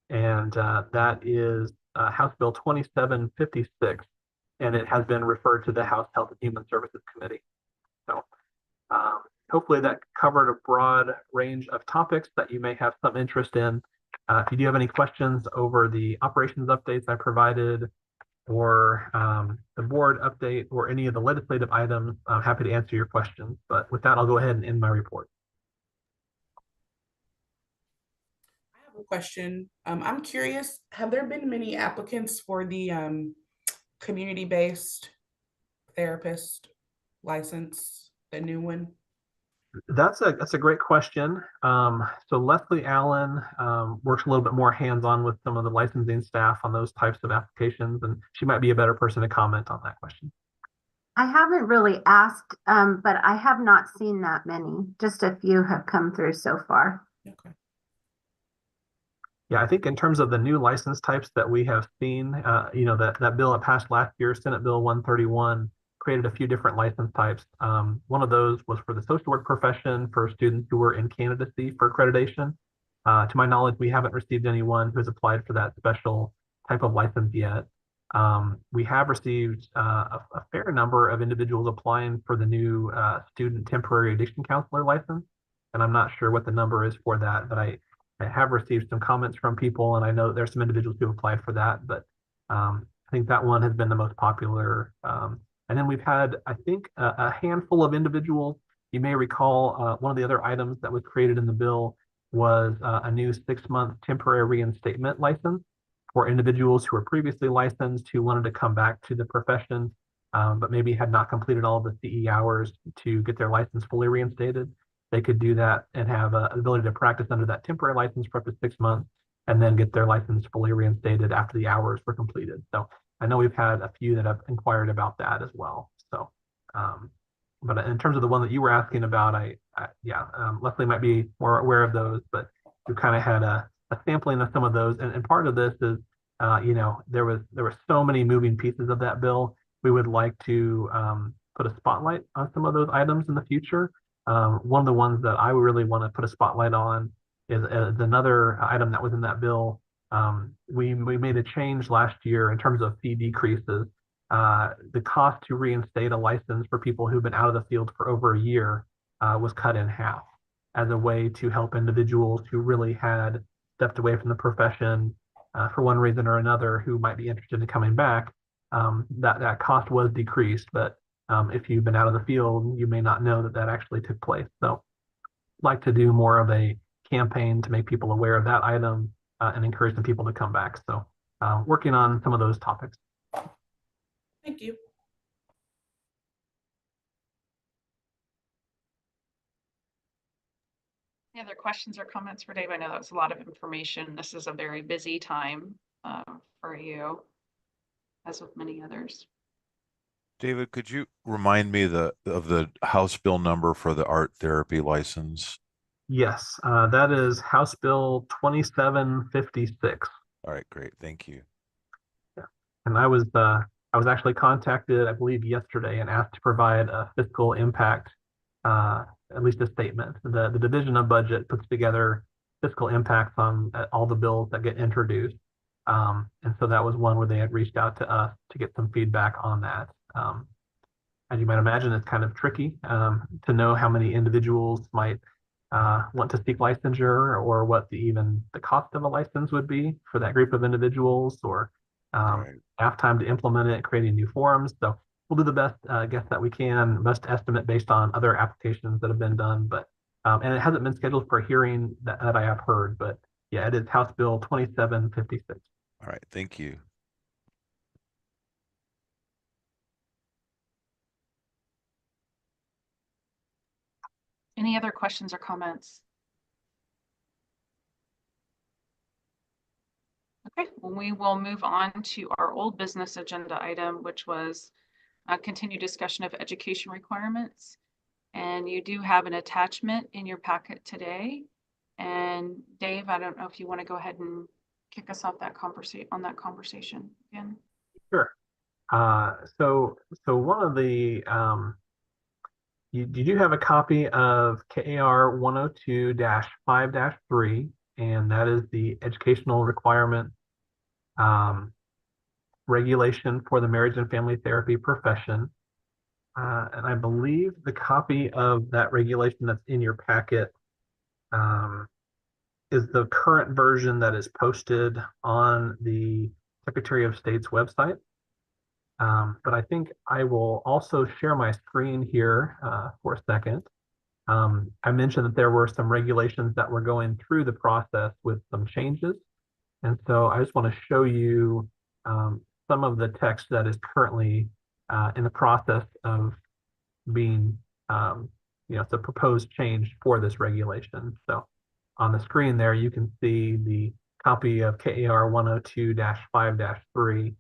And that is House Bill 2756, and it has been referred to the House Health and Human Services Committee. So hopefully that covered a broad range of topics that you may have some interest in. If you do have any questions over the operations updates I provided, or the board update, or any of the legislative items, I'm happy to answer your questions. But with that, I'll go ahead and end my report. I have a question. I'm curious, have there been many applicants for the community-based therapist license, the new one? That's a great question. So Leslie Allen works a little bit more hands-on with some of the licensing staff on those types of applications, and she might be a better person to comment on that question. I haven't really asked, but I have not seen that many. Just a few have come through so far. Okay. Yeah, I think in terms of the new license types that we have seen, that bill that passed last year, Senate Bill 131, created a few different license types. One of those was for the social work profession for students who were in candidacy for accreditation. To my knowledge, we haven't received anyone who has applied for that special type of license yet. We have received a fair number of individuals applying for the new student temporary addiction counselor license, and I'm not sure what the number is for that, but I have received some comments from people, and I know there's some individuals who applied for that, but I think that one has been the most popular. And then we've had, I think, a handful of individuals. You may recall one of the other items that was created in the bill was a new 6-month temporary reinstatement license for individuals who were previously licensed who wanted to come back to the profession, but maybe had not completed all of the CE hours to get their license fully reinstated. They could do that and have an ability to practice under that temporary license for up to 6 months, and then get their license fully reinstated after the hours were completed. So I know we've had a few that have inquired about that as well. So, but in terms of the one that you were asking about, Leslie might be more aware of those, but we kind of had a sampling of some of those. And part of this is, there were so many moving pieces of that bill. We would like to put a spotlight on some of those items in the future. One of the ones that I really want to put a spotlight on is another item that was in that bill. We made a change last year in terms of fee decreases. The cost to reinstate a license for people who've been out of the field for over a year was cut in half as a way to help individuals who really had stepped away from the profession for one reason or another who might be interested in coming back. That cost was decreased, but if you've been out of the field, you may not know that that actually took place. So I'd like to do more of a campaign to make people aware of that item and encourage the people to come back. So working on some of those topics. Thank you. Any other questions or comments for Dave? I know that was a lot of information. This is a very busy time for you, as with many others. David, could you remind me of the House bill number for the art therapy license? Yes, that is House Bill 2756. All right, great. Thank you. Yeah. And I was actually contacted, I believe, yesterday and asked to provide a fiscal impact, at least a statement. The Division of Budget puts together fiscal impacts on all the bills that get introduced. And so that was one where they had reached out to us to get some feedback on that. As you might imagine, it's kind of tricky to know how many individuals might want to seek licensure, or what even the cost of a license would be for that group of individuals, or staff time to implement it, creating new forms. So we'll do the best guess that we can, best estimate based on other applications that have been done. But and it hasn't been scheduled for a hearing that I have heard. But yeah, it is House Bill 2756. All right, thank you. Any other questions or comments? Okay, well, we will move on to our old business agenda item, which was a continued discussion of education requirements. And you do have an attachment in your packet today. And Dave, I don't know if you want to go ahead and kick us off that conversation again. Sure. So one of the you do have a copy of KAR 102-5-3, and that is the educational requirement regulation for the marriage and family therapy profession. And I believe the copy of that regulation that's in your packet is the current version that is posted on the Secretary of State's website. But I think I will also share my screen here for a second. I mentioned that there were some regulations that were going through the process with some changes. And so I just want to show you some of the text that is currently in the process of being, it's a proposed change for this regulation. So on the screen there, you can see the copy of KAR 102-5-3.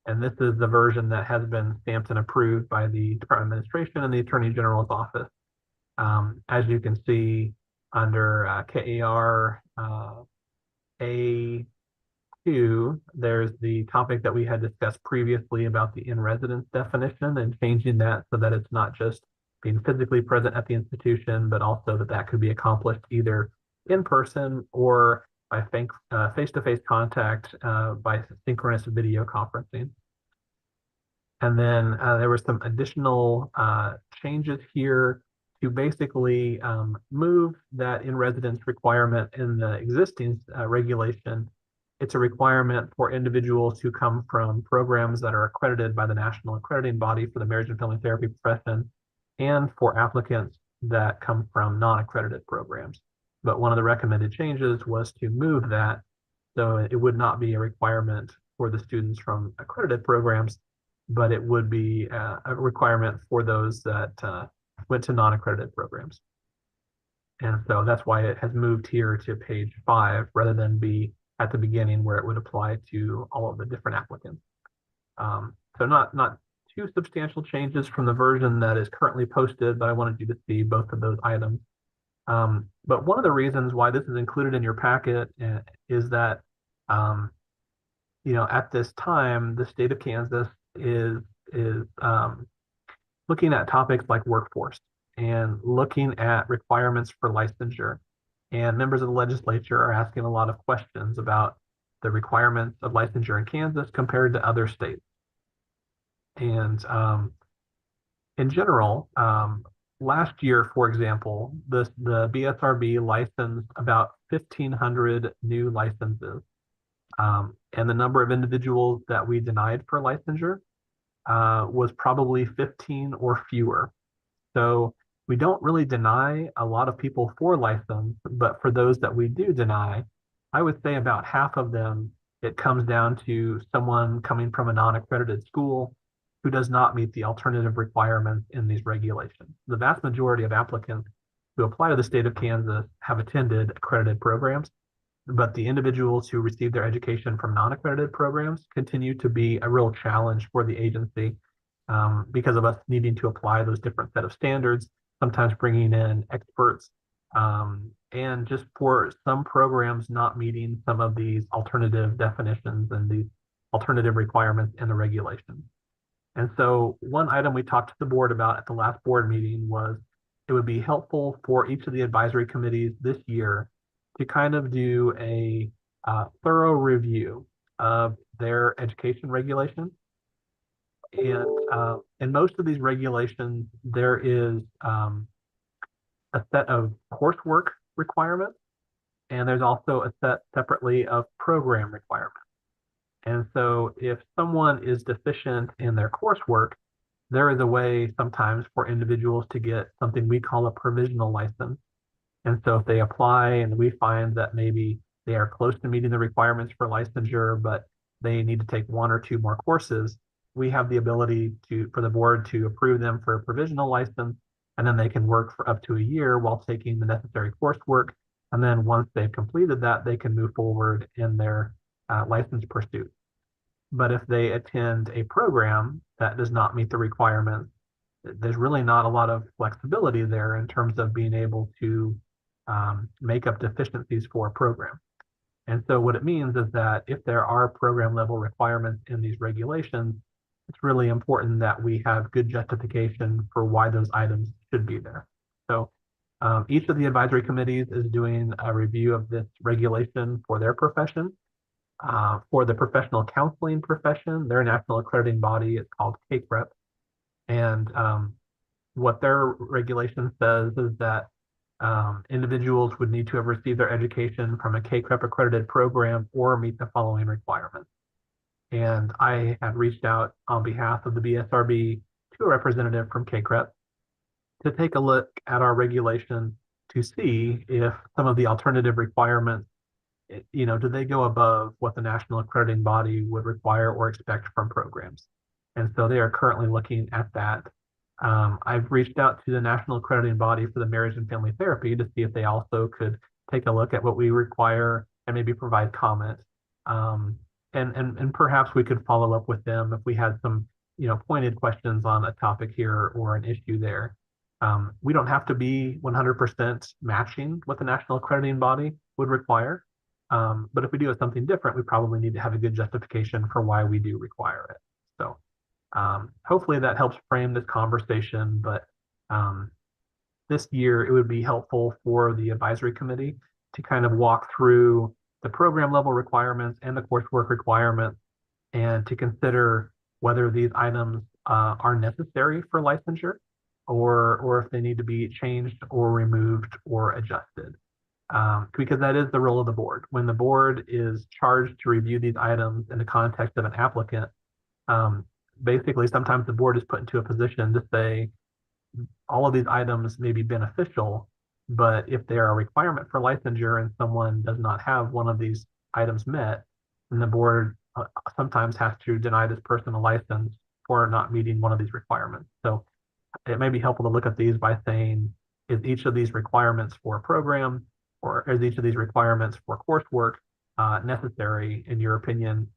And this is the version that has been stamped and approved by the Department of Administration and the Attorney General's office. As you can see under KAR A2, there's the topic that we had discussed previously about the in-residence definition and changing that so that it's not just being physically present at the institution, but also that could be accomplished either in person or by face-to-face contact by synchronous video conferencing. And then there were some additional changes here to basically move that in-residence requirement in the existing regulation. It's a requirement for individuals who come from programs that are accredited by the National Accrediting Body for the Marriage and Family Therapy profession, and for applicants that come from non-accredited programs. But one of the recommended changes was to move that so it would not be a requirement for the students from accredited programs, but it would be a requirement for those that went to non-accredited programs. And so that's why it has moved here to page 5 rather than be at the beginning where it would apply to all of the different applicants. So not too substantial changes from the version that is currently posted, but I wanted you to see both of those items. But one of the reasons why this is included in your packet is that, at this time, the state of Kansas is looking at topics like workforce and looking at requirements for licensure. And members of the legislature are asking a lot of questions about the requirements of licensure in Kansas compared to other states. And in general, last year, for example, the BSRB licensed about 1,500 new licenses. And the number of individuals that we denied for licensure was probably 15 or fewer. So we don't really deny a lot of people for license, but for those that we do deny, I would say about half of them, it comes down to someone coming from a non-accredited school who does not meet the alternative requirements in these regulations. The vast majority of applicants who apply to the state of Kansas have attended accredited programs, but the individuals who receive their education from non-accredited programs continue to be a real challenge for the agency because of us needing to apply those different set of standards, sometimes bringing in experts, and just for some programs not meeting some of these alternative definitions and these alternative requirements in the regulations. And so one item we talked to the board about at the last board meeting was it would be helpful for each of the advisory committees this year to kind of do a thorough review of their education regulations. And in most of these regulations, there is a set of coursework requirements, and there's also a set separately of program requirements. And so if someone is deficient in their coursework, there is a way sometimes for individuals to get something we call a provisional license. And so if they apply and we find that maybe they are close to meeting the requirements for licensure, but they need to take one or two more courses, we have the ability for the board to approve them for a provisional license, and then they can work for up to a year while taking the necessary coursework. And then once they've completed that, they can move forward in their license pursuit. But if they attend a program that does not meet the requirements, there's really not a lot of flexibility there in terms of being able to make up deficiencies for a program. And so what it means is that if there are program level requirements in these regulations, it's really important that we have good justification for why those items should be there. So each of the advisory committees is doing a review of this regulation for their profession. For the professional counseling profession, their national accrediting body is called CACREP. And what their regulation says is that individuals would need to have received their education from a CACREP accredited program or meet the following requirements. And I had reached out on behalf of the BSRB to a representative from CACREP to take a look at our regulation to see if some of the alternative requirements, do they go above what the national accrediting body would require or expect from programs? And so they are currently looking at that. I've reached out to the national accrediting body for the marriage and family therapy to see if they also could take a look at what we require and maybe provide comment. And perhaps we could follow up with them if we had some, pointed questions on a topic here or an issue there. We don't have to be 100% matching what the national accrediting body would require. But if we do something different, we probably need to have a good justification for why we do require it. So hopefully that helps frame this conversation. But this year, it would be helpful for the advisory committee to kind of walk through the program level requirements and the coursework requirements and to consider whether these items are necessary for licensure or if they need to be changed or removed or adjusted. Because that is the role of the board. When the board is charged to review these items in the context of an applicant, basically sometimes the board is put into a position to say all of these items may be beneficial, but if they are a requirement for licensure and someone does not have one of these items met, then the board sometimes has to deny this person a license for not meeting one of these requirements. So it may be helpful to look at these by saying, is each of these requirements for a program or is each of these requirements for coursework necessary, in your opinion,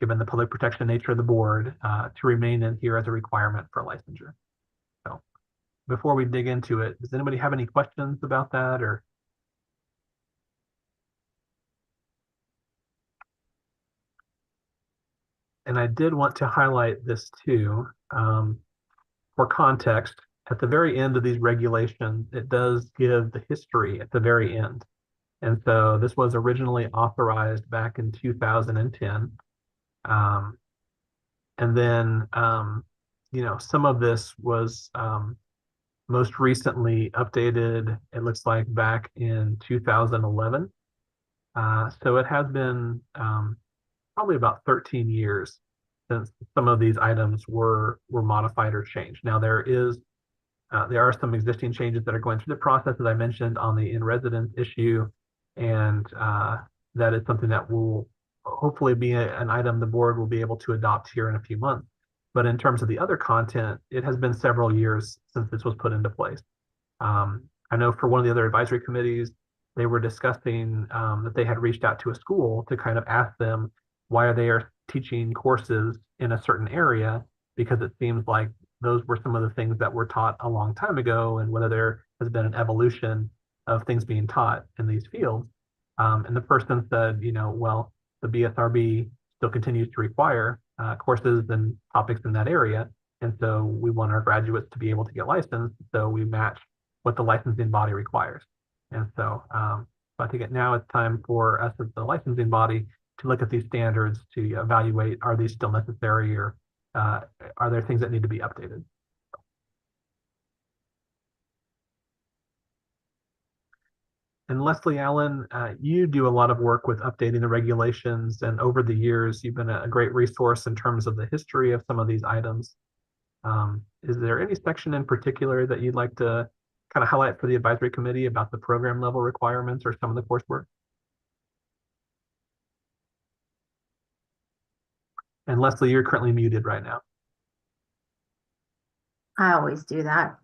given the public protection nature of the board, to remain in here as a requirement for licensure? So before we dig into it, does anybody have any questions about that? And I did want to highlight this too, for context. at the very end of these regulations, it does give the history at the very end. And so this was originally authorized back in 2010. And then, some of this was most recently updated, it looks like back in 2011. So it has been probably about 13 years since some of these items were modified or changed. Now there are some existing changes that are going through the process, as I mentioned, on the in-residence issue, and that is something that will hopefully be an item the board will be able to adopt here in a few months. But in terms of the other content, it has been several years since this was put into place. I know for one of the other advisory committees, they were discussing that they had reached out to a school to kind of ask them why they are teaching courses in a certain area, because it seems like those were some of the things that were taught a long time ago, and whether there has been an evolution of things being taught in these fields. And the person said, well, the BSRB still continues to require courses and topics in that area. And so we want our graduates to be able to get licensed. So we match what the licensing body requires. And so I think now it's time for us as the licensing body to look at these standards to evaluate, are these still necessary, or are there things that need to be updated? And Leslie Allen, you do a lot of work with updating the regulations, and over the years, you've been a great resource in terms of the history of some of these items. Is there any section in particular that you'd like to kind of highlight for the advisory committee about the program level requirements or some of the coursework? And Leslie, you're currently muted right now. I always do that.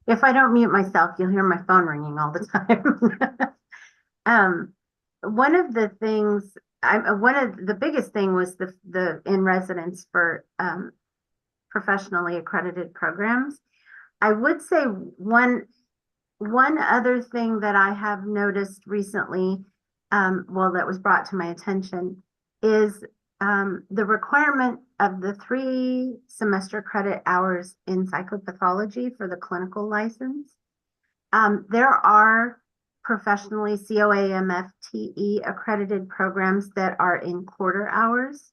If I don't mute myself, you'll hear my phone ringing all the time. One of the things, one of the biggest thing was the in residence for professionally accredited programs. I would say one other thing that I have noticed recently, that was brought to my attention, is the requirement of the 3 semester credit hours in psychopathology for the clinical license. There are professionally COAMFTE accredited programs that are in quarter hours.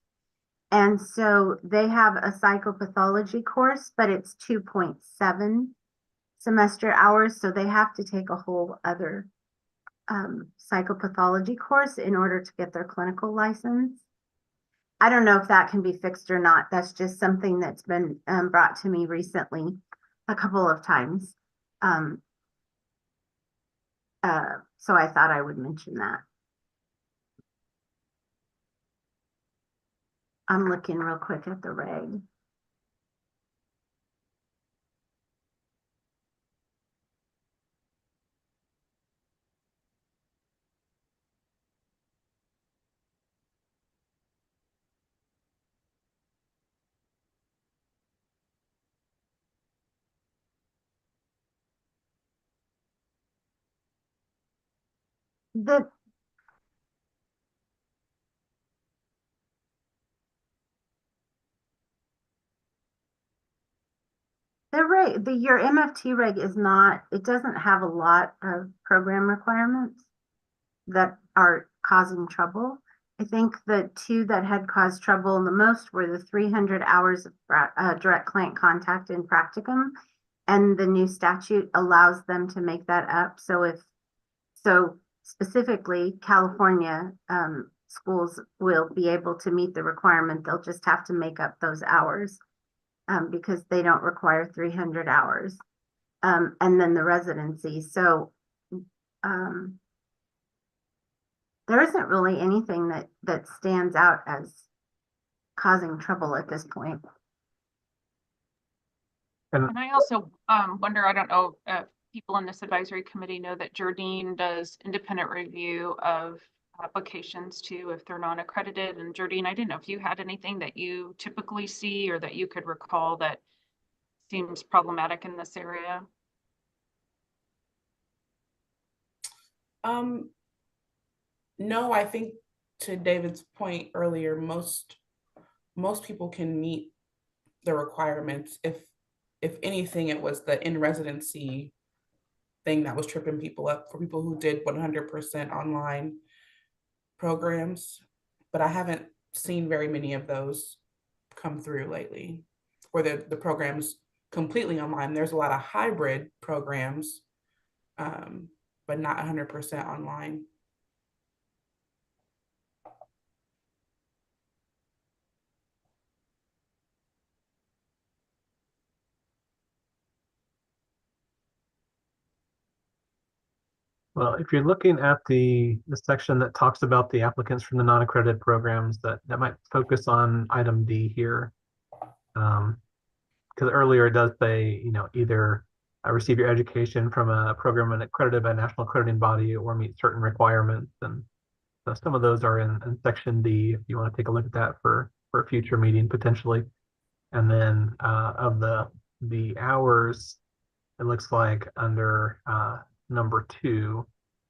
And so they have a psychopathology course, but it's 2.7 semester hours. So they have to take a whole other psychopathology course in order to get their clinical license. I don't know if that can be fixed or not. That's just something that's been brought to me recently a couple of times. So I thought I would mention that. I'm looking real quick at the reg. The reg, your MFT reg is not, it doesn't have a lot of program requirements that are causing trouble. I think the 2 that had caused trouble the most were the 300 hours of direct client contact in practicum, and the new statute allows them to make that up. So specifically California schools will be able to meet the requirement. They'll just have to make up those hours because they don't require 300 hours. And then the residency. So there isn't really anything that stands out as causing trouble at this point. And I also wonder, I don't know if people in this advisory committee know that Jardine does independent review of applications too, if they're non-accredited. And Jardine, I didn't know if you had anything that you typically see or that you could recall that seems problematic in this area. No, I think to David's point earlier, most people can meet the requirements if if anything, it was the in-residency thing that was tripping people up for people who did 100% online programs. But I haven't seen very many of those come through lately, where the program's completely online. There's a lot of hybrid programs, but not 100% online. Well, if you're looking at the section that talks about the applicants from the non-accredited programs, that might focus on item D here. Because earlier it does say, either receive your education from a program accredited by a national accrediting body or meet certain requirements. And so some of those are in section D, if you want to take a look at that for a future meeting potentially. And then of the hours, it looks like under number 2,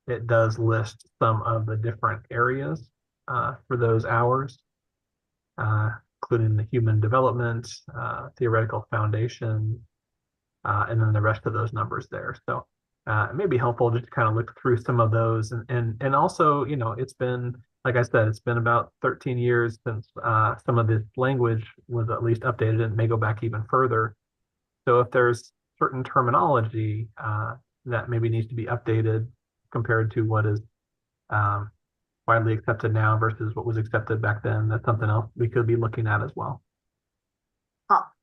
it does list some of the different areas for those hours, including the human development, theoretical foundation, and then the rest of those numbers there. So it may be helpful just to kind of look through some of those. And also, it's been, like I said, it's been about 13 years since some of this language was at least updated, and may go back even further. So if there's certain terminology that maybe needs to be updated compared to what is widely accepted now versus what was accepted back then, that's something else we could be looking at as well.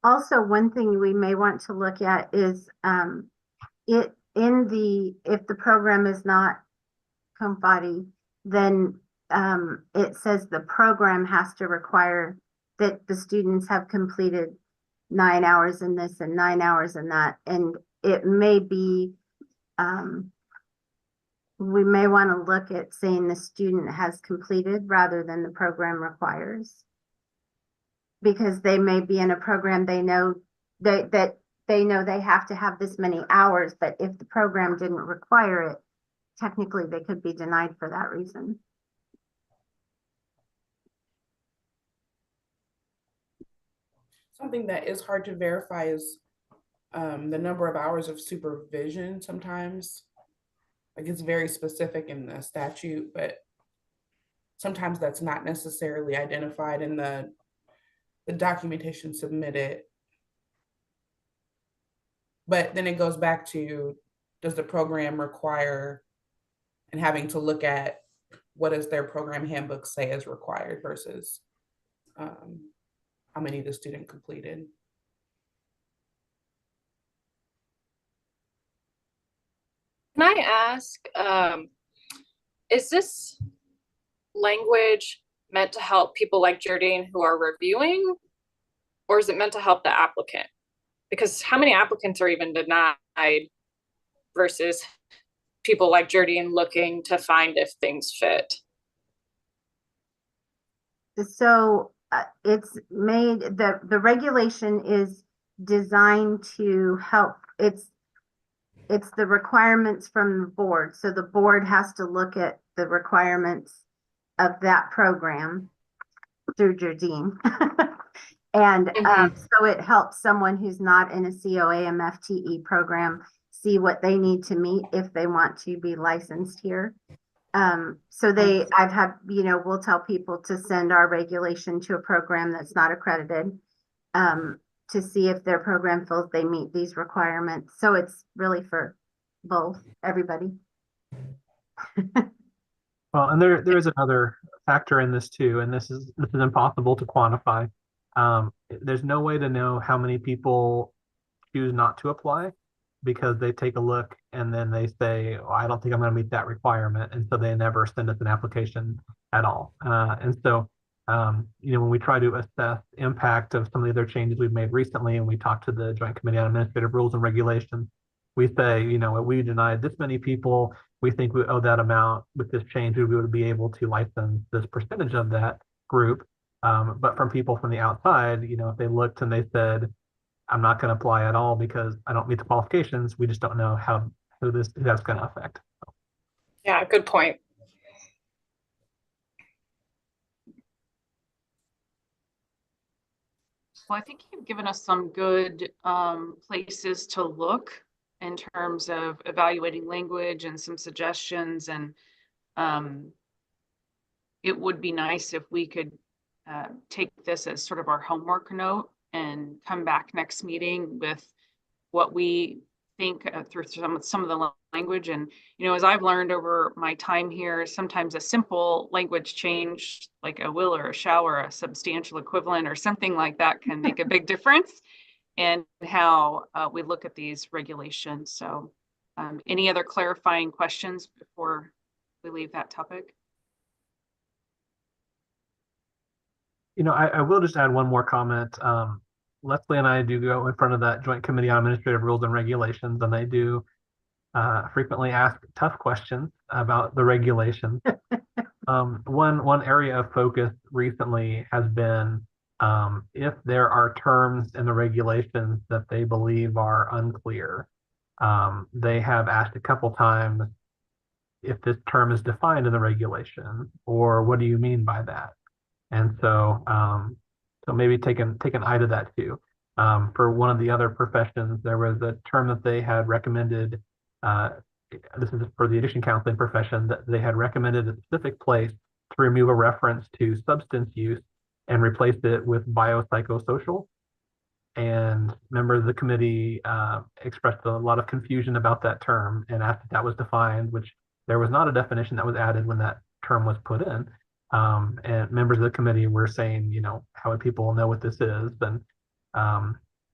Also, one thing we may want to look at is if the program is not COMFADI, then it says the program has to require that the students have completed 9 hours in this and 9 hours in that, and it may be we may want to look at saying the student has completed rather than the program requires, because they may be in a program they know that they know they have to have this many hours, but if the program didn't require it, technically they could be denied for that reason. Something that is hard to verify is the number of hours of supervision sometimes. Like, it's very specific in the statute, but sometimes that's not necessarily identified in the documentation submitted. But then it goes back to, does the program require, and having to look at what does their program handbook say is required versus how many the student completed. Can I ask, is this language meant to help people like Jardine who are reviewing, or is it meant to help the applicant? Because how many applicants are even denied versus people like Jardine looking to find if things fit? So it's made, the regulation is designed to help. It's the requirements from the board. So the board has to look at the requirements of that program through Jardine. And so it helps someone who's not in a COAM FTE program see what they need to meet if they want to be licensed here. So I've had, we'll tell people to send our regulation to a program that's not accredited to see if their program feels they meet these requirements. So it's really for both, everybody. Well, and there is another factor in this too, and this is impossible to quantify. There's no way to know how many people choose not to apply because they take a look and then they say, oh, I don't think I'm going to meet that requirement, and so they never send us an application at all. And so when we try to assess impact of some of the other changes we've made recently, and we talk to the Joint Committee on Administrative Rules and Regulations, we say, we denied this many people. We think we owe that amount. With this change, we would be able to license this percentage of that group. But from people from the outside, if they looked and they said, I'm not going to apply at all because I don't meet the qualifications, we just don't know who that's going to affect. Yeah, good point. Well, I think you've given us some good places to look in terms of evaluating language and some suggestions. And um, it would be nice if we could take this as sort of our homework note and come back next meeting with what we think through some of the language. And, you know, as I've learned over my time here, sometimes a simple language change, like a will or a shall or a substantial equivalent or something like that, can make a big difference in how we look at these regulations. So any other clarifying questions before we leave that topic? You know, I will just add one more comment. Leslie and I do go in front of that Joint Committee on Administrative Rules and Regulations, and they do frequently ask tough questions about the regulations. One area of focus recently has been if there are terms in the regulations that they believe are unclear. They have asked a couple times if this term is defined in the regulation, or what do you mean by that? And so, so maybe take an eye to that too. For one of the other professions, there was a term that they had recommended. This is for the addiction counseling profession, that they had recommended a specific place to remove a reference to substance use and replace it with biopsychosocial. And members of the committee expressed a lot of confusion about that term and asked if that was defined, which there was not a definition that was added when that term was put in. And members of the committee were saying, you know, how would people know what this is? And,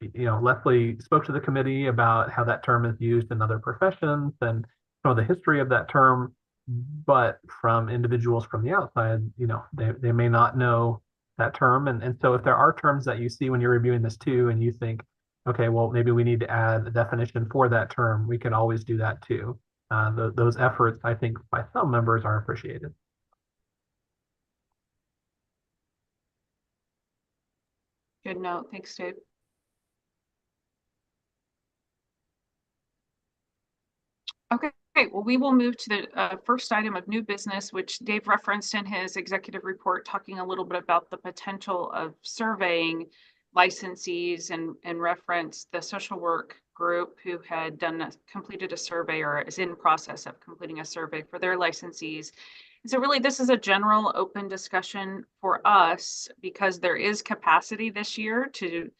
you know, Leslie spoke to the committee about how that term is used in other professions and some of the history of that term, but from individuals from the outside, you know, they may not know that term. And so if there are terms that you see when you're reviewing this too, and you think, okay, well, maybe we need to add a definition for that term, we can always do that too. Those efforts, I think, by some members are appreciated. Good note. Thanks, Dave. Okay, well, we will move to the first item of new business, which Dave referenced in his executive report, talking a little bit about the potential of surveying licensees and reference the social work group who had completed a survey or is in process of completing a survey for their licensees. So really, this is a general open discussion for us because there is capacity this year to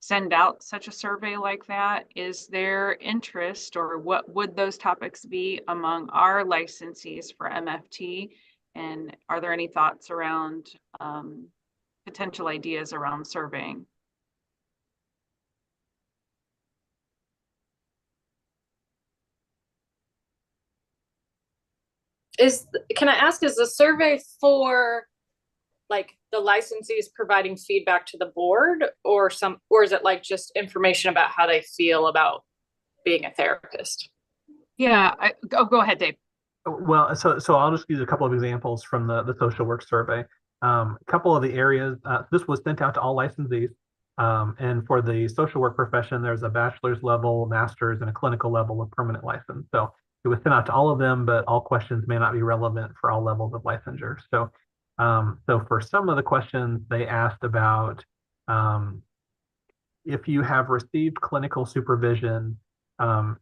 send out such a survey like that. Is there interest, or what would those topics be among our licensees for MFT? And are there any thoughts around potential ideas around surveying? Can I ask, is the survey for like the licensees providing feedback to the board, or is it like just information about how they feel about being a therapist? Yeah, go ahead, Dave. Well, so I'll just use a couple of examples from the social work survey. A couple of the areas, this was sent out to all licensees. And for the social work profession, there's a bachelor's level, master's, and a clinical level of permanent license. So it was sent out to all of them, but all questions may not be relevant for all levels of licensure. So, so for some of the questions, they asked about if you have received clinical supervision,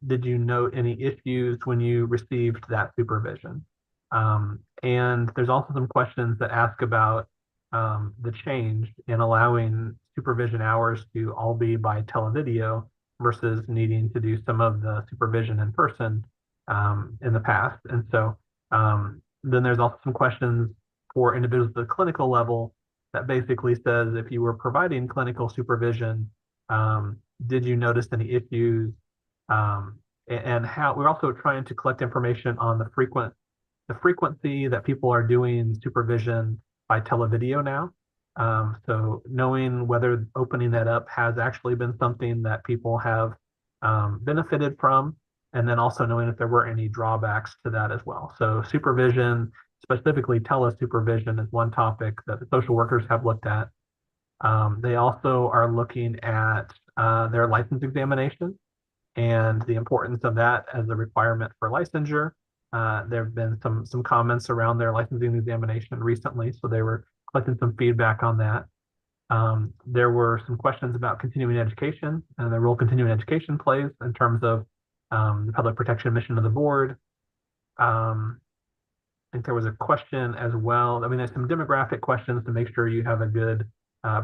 did you note any issues when you received that supervision? And there's also some questions that ask about the change in allowing supervision hours to all be by televideo versus needing to do some of the supervision in person in the past. And so then there's also some questions for individuals at the clinical level that basically says if you were providing clinical supervision, did you notice any issues? And how we're also trying to collect information on the frequency that people are doing supervision by televideo now. So knowing whether opening that up has actually been something that people have benefited from, and then also knowing if there were any drawbacks to that as well. So supervision, specifically telesupervision, is one topic that the social workers have looked at. They also are looking at their license examination and the importance of that as a requirement for licensure. There have been some comments around their licensing examination recently, so they were collecting some feedback on that. There were some questions about continuing education and the role continuing education plays in terms of the public protection mission of the board. I think there was a question as well. I mean, there's some demographic questions to make sure you have a good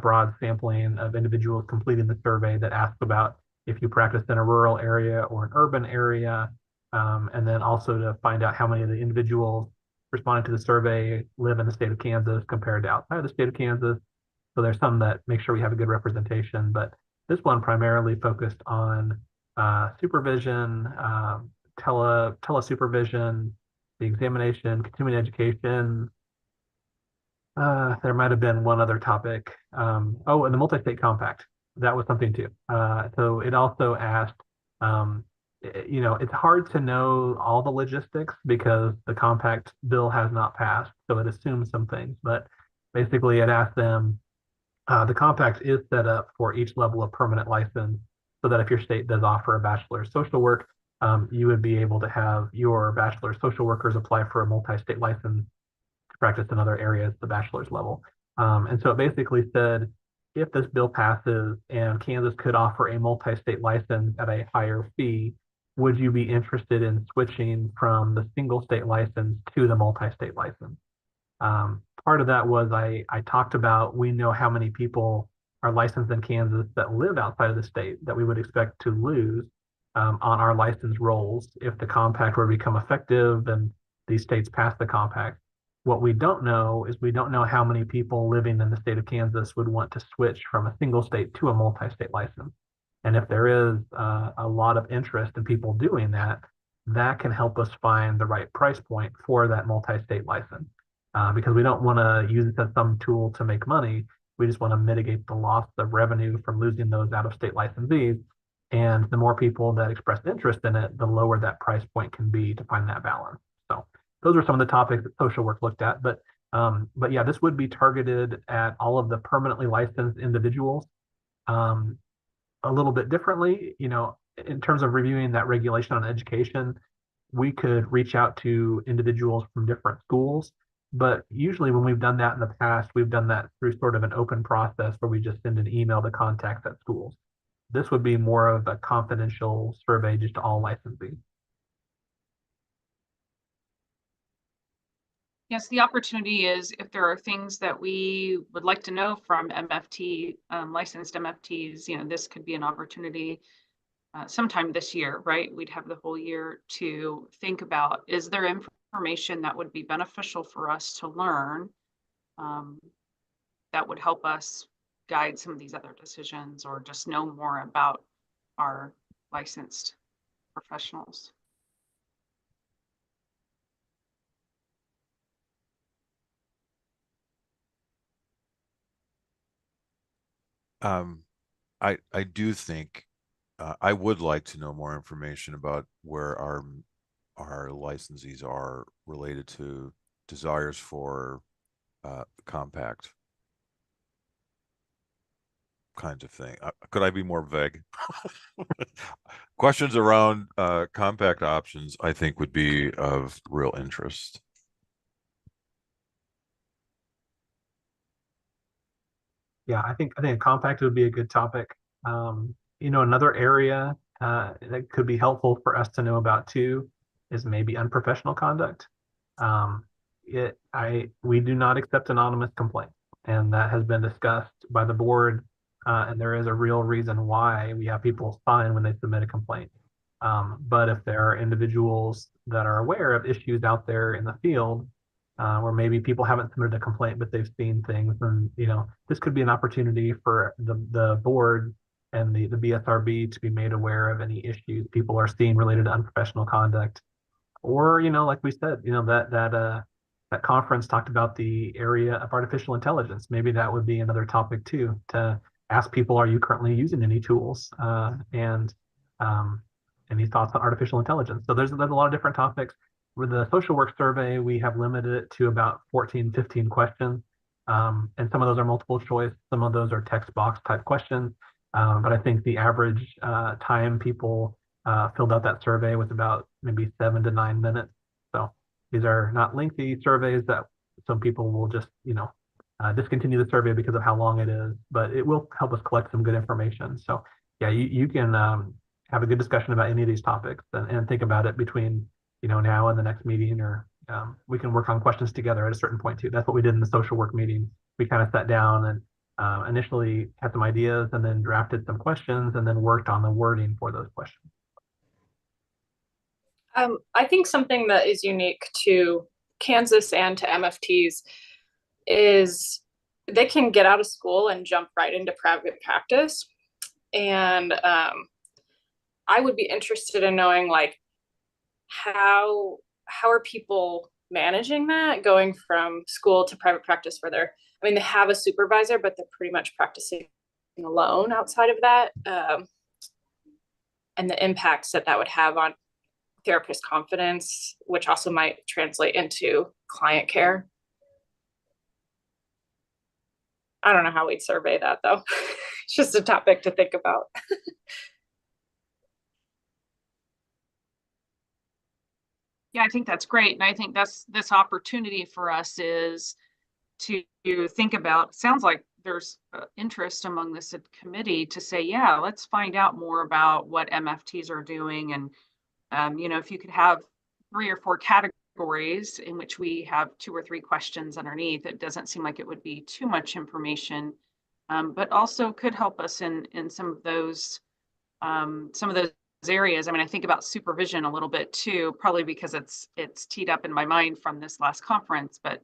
broad sampling of individuals completing the survey that asks about if you practice in a rural area or an urban area, and then also to find out how many of the individuals responding to the survey live in the state of Kansas compared to outside of the state of Kansas. So there's some that make sure we have a good representation, but this one primarily focused on supervision, telesupervision, the examination, continuing education. There might have been one other topic. Oh, and the multi-state compact. That was something too. So it also asked, it's hard to know all the logistics because the compact bill has not passed. So it assumes some things, but basically it asked them, the compact is set up for each level of permanent license so that if your state does offer a bachelor of social work, you would be able to have your bachelor of social workers apply for a multi-state license to practice in other areas, the bachelor's level. And so it basically said, if this bill passes and Kansas could offer a multi-state license at a higher fee, would you be interested in switching from the single state license to the multi-state license? Part of that was I talked about, we know how many people are licensed in Kansas that live outside of the state that we would expect to lose on our license rolls if the compact were to become effective and these states pass the compact. What we don't know is we don't know how many people living in the state of Kansas would want to switch from a single state to a multi-state license. And if there is a lot of interest in people doing that, that can help us find the right price point for that multi-state license. Because we don't want to use it as some tool to make money. We just want to mitigate the loss of revenue from losing those out-of-state licensees. And the more people that express interest in it, the lower that price point can be to find that balance. So those are some of the topics that social work looked at. But yeah, this would be targeted at all of the permanently licensed individuals. A little bit differently, in terms of reviewing that regulation on education, we could reach out to individuals from different schools. But usually when we've done that in the past, we've done that through sort of an open process where we just send an email to contacts at schools. This would be more of a confidential survey just to all licensees. Yes, the opportunity is if there are things that we would like to know from MFT, licensed MFTs, this could be an opportunity sometime this year, right? We'd have the whole year to think about, is there information that would be beneficial for us to learn that would help us guide some of these other decisions or just know more about our licensed professionals. I do think I would like to know more information about where our licensees are related to desires for compact kinds of thing. Could I be more vague? Questions around compact options, I think, would be of real interest. Yeah, I think a compact would be a good topic. Another area that could be helpful for us to know about too is maybe unprofessional conduct. We do not accept anonymous complaints, and that has been discussed by the board. And there is a real reason why we have people sign when they submit a complaint. But if there are individuals that are aware of issues out there in the field, where maybe people haven't submitted a complaint, but they've seen things, and this could be an opportunity for the board and the BSRB to be made aware of any issues people are seeing related to unprofessional conduct. Or, like we said, that conference talked about the area of artificial intelligence. Maybe that would be another topic too, to ask people, are you currently using any tools? And any thoughts on artificial intelligence? So there's a lot of different topics. With the social work survey, we have limited it to about 14, 15 questions. And some of those are multiple choice. Some of those are text box type questions. But I think the average time people filled out that survey was about maybe 7 to 9 minutes. So these are not lengthy surveys that some people will just, discontinue the survey because of how long it is, but it will help us collect some good information. So yeah, you can have a good discussion about any of these topics and think about it between now and the next meeting, or we can work on questions together at a certain point too. That's what we did in the social work meeting. We kind of sat down and initially had some ideas and then drafted some questions and then worked on the wording for those questions. I think something that is unique to Kansas and to MFTs is they can get out of school and jump right into private practice. And I would be interested in knowing, like, how are people managing that, going from school to private practice, where they have a supervisor, but they're pretty much practicing alone outside of that, and the impacts that would have on therapist confidence, which also might translate into client care. I don't know how we'd survey that, though. It's just a topic to think about. Yeah, I think that's great. And I think that's this opportunity for us is to think about, sounds like there's interest among this committee to say, yeah, let's find out more about what MFTs are doing. And, if you could have 3 or 4 categories in which we have 2 or 3 questions underneath, it doesn't seem like it would be too much information, but also could help us in some of those areas. I mean, I think about supervision a little bit too, probably because it's teed up in my mind from this last conference, but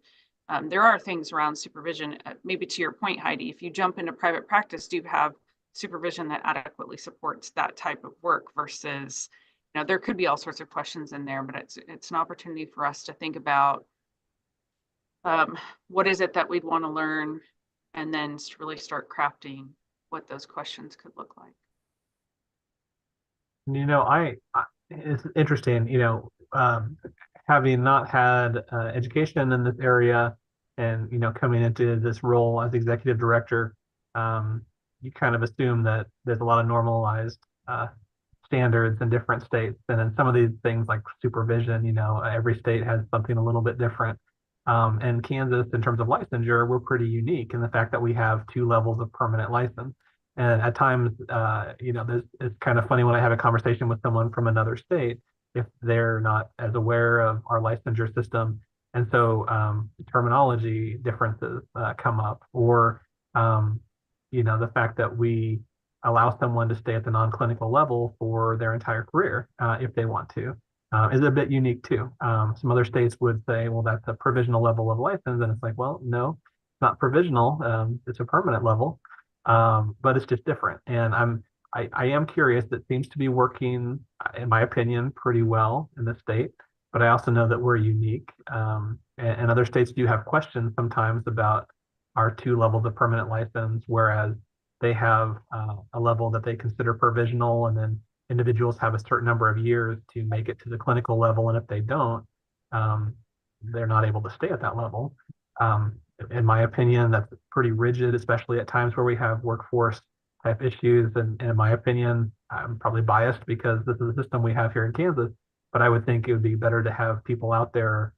there are things around supervision. Maybe to your point, Heidi, if you jump into private practice, do you have supervision that adequately supports that type of work versus, there could be all sorts of questions in there, but it's an opportunity for us to think about what is it that we'd want to learn, and then really start crafting what those questions could look like. It's interesting, having not had education in this area and, coming into this role as executive director, you kind of assume that there's a lot of normalized standards in different states. And then some of these things like supervision, every state has something a little bit different. And Kansas, in terms of licensure, we're pretty unique in the fact that we have 2 levels of permanent license. And at times, it's kind of funny when I have a conversation with someone from another state, if they're not as aware of our licensure system. And so terminology differences come up, or, the fact that we allow someone to stay at the non-clinical level for their entire career if they want to, is a bit unique too. Some other states would say, well, that's a provisional level of license. And it's like, well, no, it's not provisional. It's a permanent level. But it's just different. And I am curious. It seems to be working, in my opinion, pretty well in the state. But I also know that we're unique. And other states do have questions sometimes about our 2 levels of permanent license, whereas they have a level that they consider provisional, and then individuals have a certain number of years to make it to the clinical level. And if they don't, they're not able to stay at that level. In my opinion, that's pretty rigid, especially at times where we have workforce type issues. And in my opinion, I'm probably biased because this is the system we have here in Kansas, but I would think it would be better to have people out there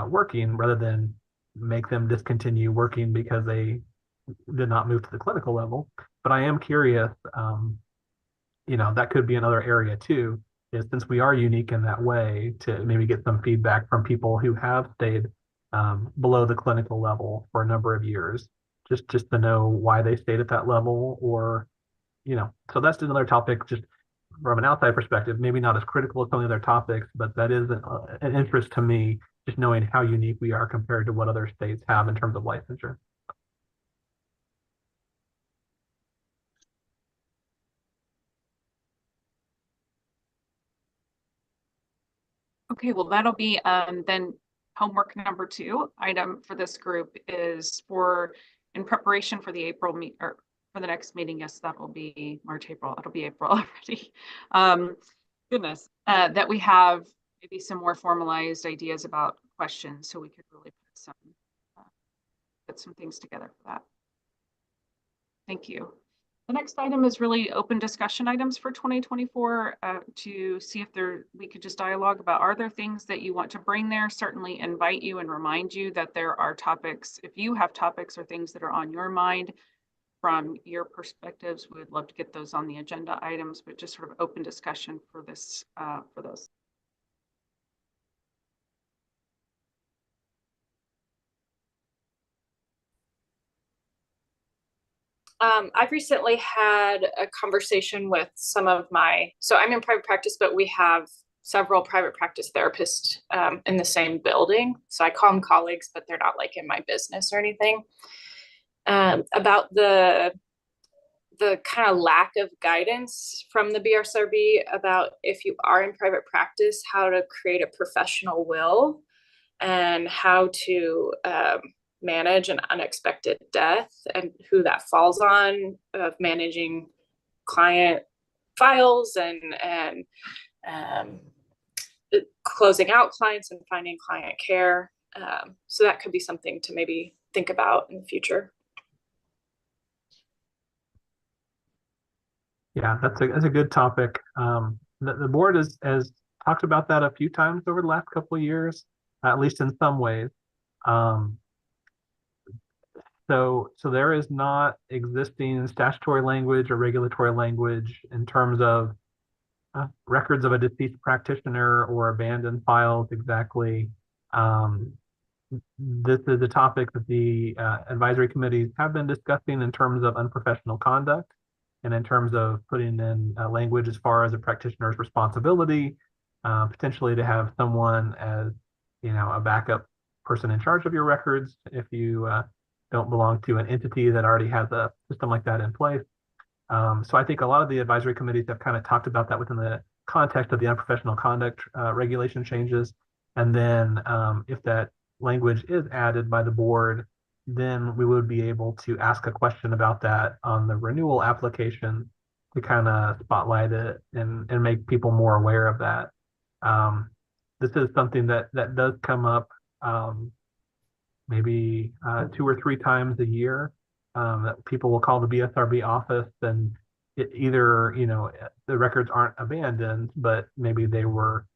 working rather than make them discontinue working because they did not move to the clinical level. But I am curious, that could be another area too, is since we are unique in that way, to maybe get some feedback from people who have stayed below the clinical level for a number of years, just to know why they stayed at that level, or, so that's another topic, just from an outside perspective, maybe not as critical as some of the other topics, but that is an interest to me, just knowing how unique we are compared to what other states have in terms of licensure. Okay, well, that'll be then homework number 2 item for this group is in preparation for the April or for the next meeting. Yes, that will be March, April. It'll be April already. Goodness, that we have maybe some more formalized ideas about questions, so we could really put some things together for that. Thank you. The next item is really open discussion items for 2024 to see if we could just dialogue about, are there things that you want to bring there? Certainly invite you and remind you that there are topics. If you have topics or things that are on your mind from your perspectives, we would love to get those on the agenda items, but just sort of open discussion for this, for those. I've recently had a conversation with some of so I'm in private practice, but we have several private practice therapists in the same building. So I call them colleagues, but they're not like in my business or anything. About the kind of lack of guidance from the BSRB about, if you are in private practice, how to create a professional will and how to manage an unexpected death and who that falls on, of managing client files and closing out clients and finding client care. So that could be something to maybe think about in the future. Yeah, that's a good topic. The board has talked about that a few times over the last couple of years, at least in some ways. So there is not existing statutory language or regulatory language in terms of records of a deceased practitioner or abandoned files exactly. This is a topic that the advisory committees have been discussing in terms of unprofessional conduct and in terms of putting in language as far as a practitioner's responsibility, potentially to have someone as, a backup person in charge of your records if you don't belong to an entity that already has a system like that in place. So I think a lot of the advisory committees have kind of talked about that within the context of the unprofessional conduct regulation changes. And then if that language is added by the board, then we would be able to ask a question about that on the renewal application to kind of spotlight it and make people more aware of that. This is something that does come up maybe 2 or 3 times a year, that people will call the BSRB office, and either the records aren't abandoned, but maybe they were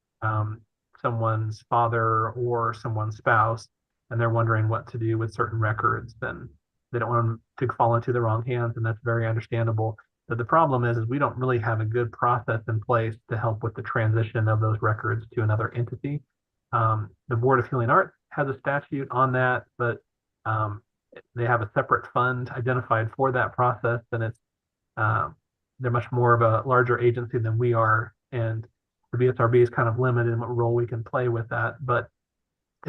someone's father or someone's spouse, and they're wondering what to do with certain records, and they don't want them to fall into the wrong hands, and that's very understandable. But the problem is we don't really have a good process in place to help with the transition of those records to another entity. The Board of Healing Arts has a statute on that, but they have a separate fund identified for that process, and it's they're much more of a larger agency than we are, and the BSRB is kind of limited in what role we can play with that. But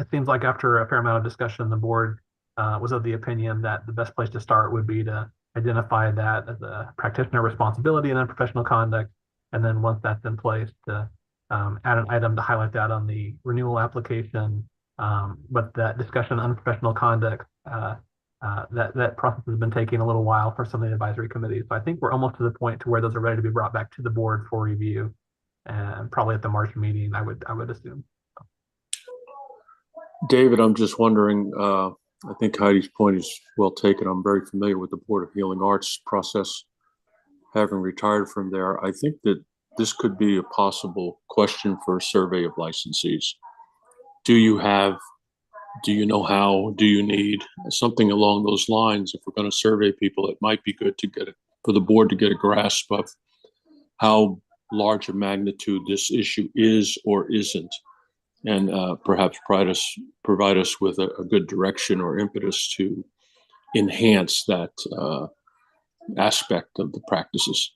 it seems like after a fair amount of discussion, the board was of the opinion that the best place to start would be to identify that as a practitioner responsibility and unprofessional conduct, and then once that's in place, to add an item to highlight that on the renewal application. But that discussion on unprofessional conduct, that process has been taking a little while for some of the advisory committees. So I think we're almost to the point to where those are ready to be brought back to the board for review, and probably at the March meeting, I would assume. David, I'm just wondering, I think Heidi's point is well taken. I'm very familiar with the Board of Healing Arts process, having retired from there. I think that this could be a possible question for a survey of licensees. Do you know how? Do you need something along those lines? If we're going to survey people, it might be good to get for the board to get a grasp of how large a magnitude this issue is or isn't, and perhaps provide us with a good direction or impetus to enhance that aspect of the practices.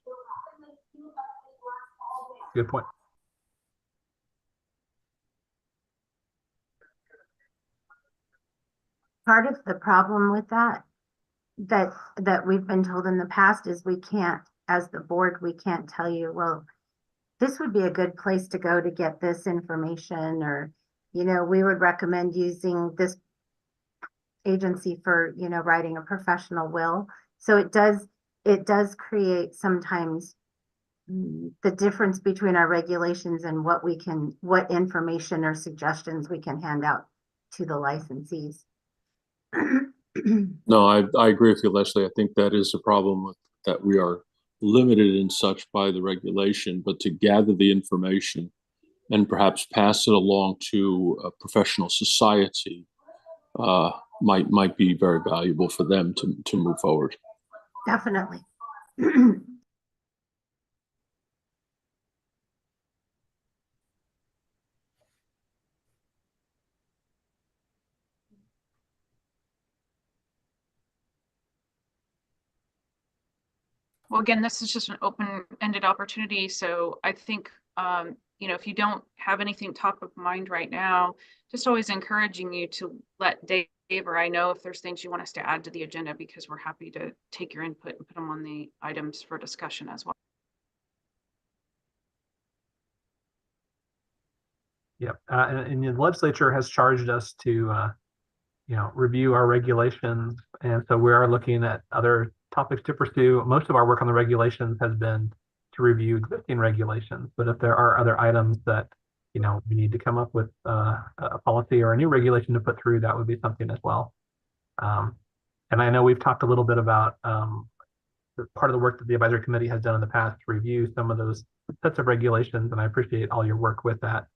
Good point. Part of the problem with that we've been told in the past is we can't, as the board, we can't tell you, well, this would be a good place to go to get this information, or, we would recommend using this agency for, writing a professional will. So it does create sometimes the difference between our regulations and what information or suggestions we can hand out to the licensees. No, I agree with you, Leslie. I think that is a problem with that we are limited in such by the regulation, but to gather the information and perhaps pass it along to a professional society might be very valuable for them to move forward. Definitely. Well, again, this is just an open-ended opportunity. So I think, if you don't have anything top of mind right now, just always encouraging you to let Dave or I know if there's things you want us to add to the agenda, because we're happy to take your input and put them on the items for discussion as well. Yep. And the legislature has charged us to, review our regulations. And so we are looking at other topics to pursue. Most of our work on the regulations has been to review existing regulations. But if there are other items that, we need to come up with a policy or a new regulation to put through, that would be something as well. And I know we've talked a little bit about part of the work that the advisory committee has done in the past to review some of those sets of regulations, and I appreciate all your work with that.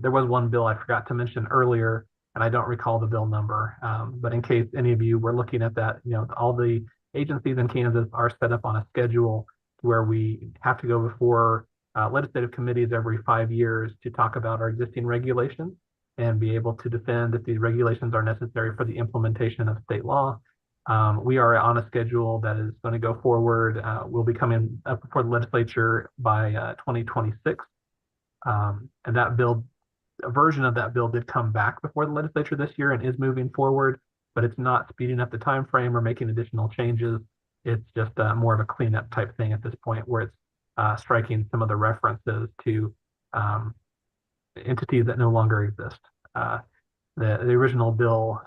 There was one bill I forgot to mention earlier, and I don't recall the bill number, but in case any of you were looking at that, all the agencies in Kansas are set up on a schedule where we have to go before legislative committees every 5 years to talk about our existing regulations and be able to defend if these regulations are necessary for the implementation of state law. We are on a schedule that is going to go forward. We'll be coming up before the legislature by 2026. And that bill, a version of that bill did come back before the legislature this year and is moving forward, but it's not speeding up the time frame or making additional changes. It's just more of a cleanup type thing at this point, where it's striking some of the references to entities that no longer exist. The original bill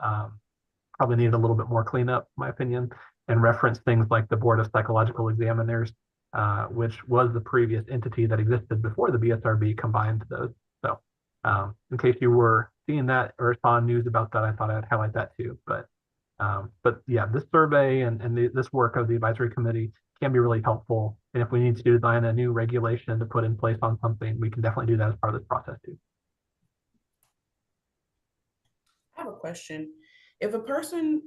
probably needed a little bit more cleanup, in my opinion, and reference things like the Board of Psychological Examiners, which was the previous entity that existed before the BSRB combined those. So in case you were seeing that or saw news about that, I thought I'd highlight that too. But yeah, this survey and this work of the advisory committee can be really helpful. And if we need to design a new regulation to put in place on something, we can definitely do that as part of this process too. I have a question. If a person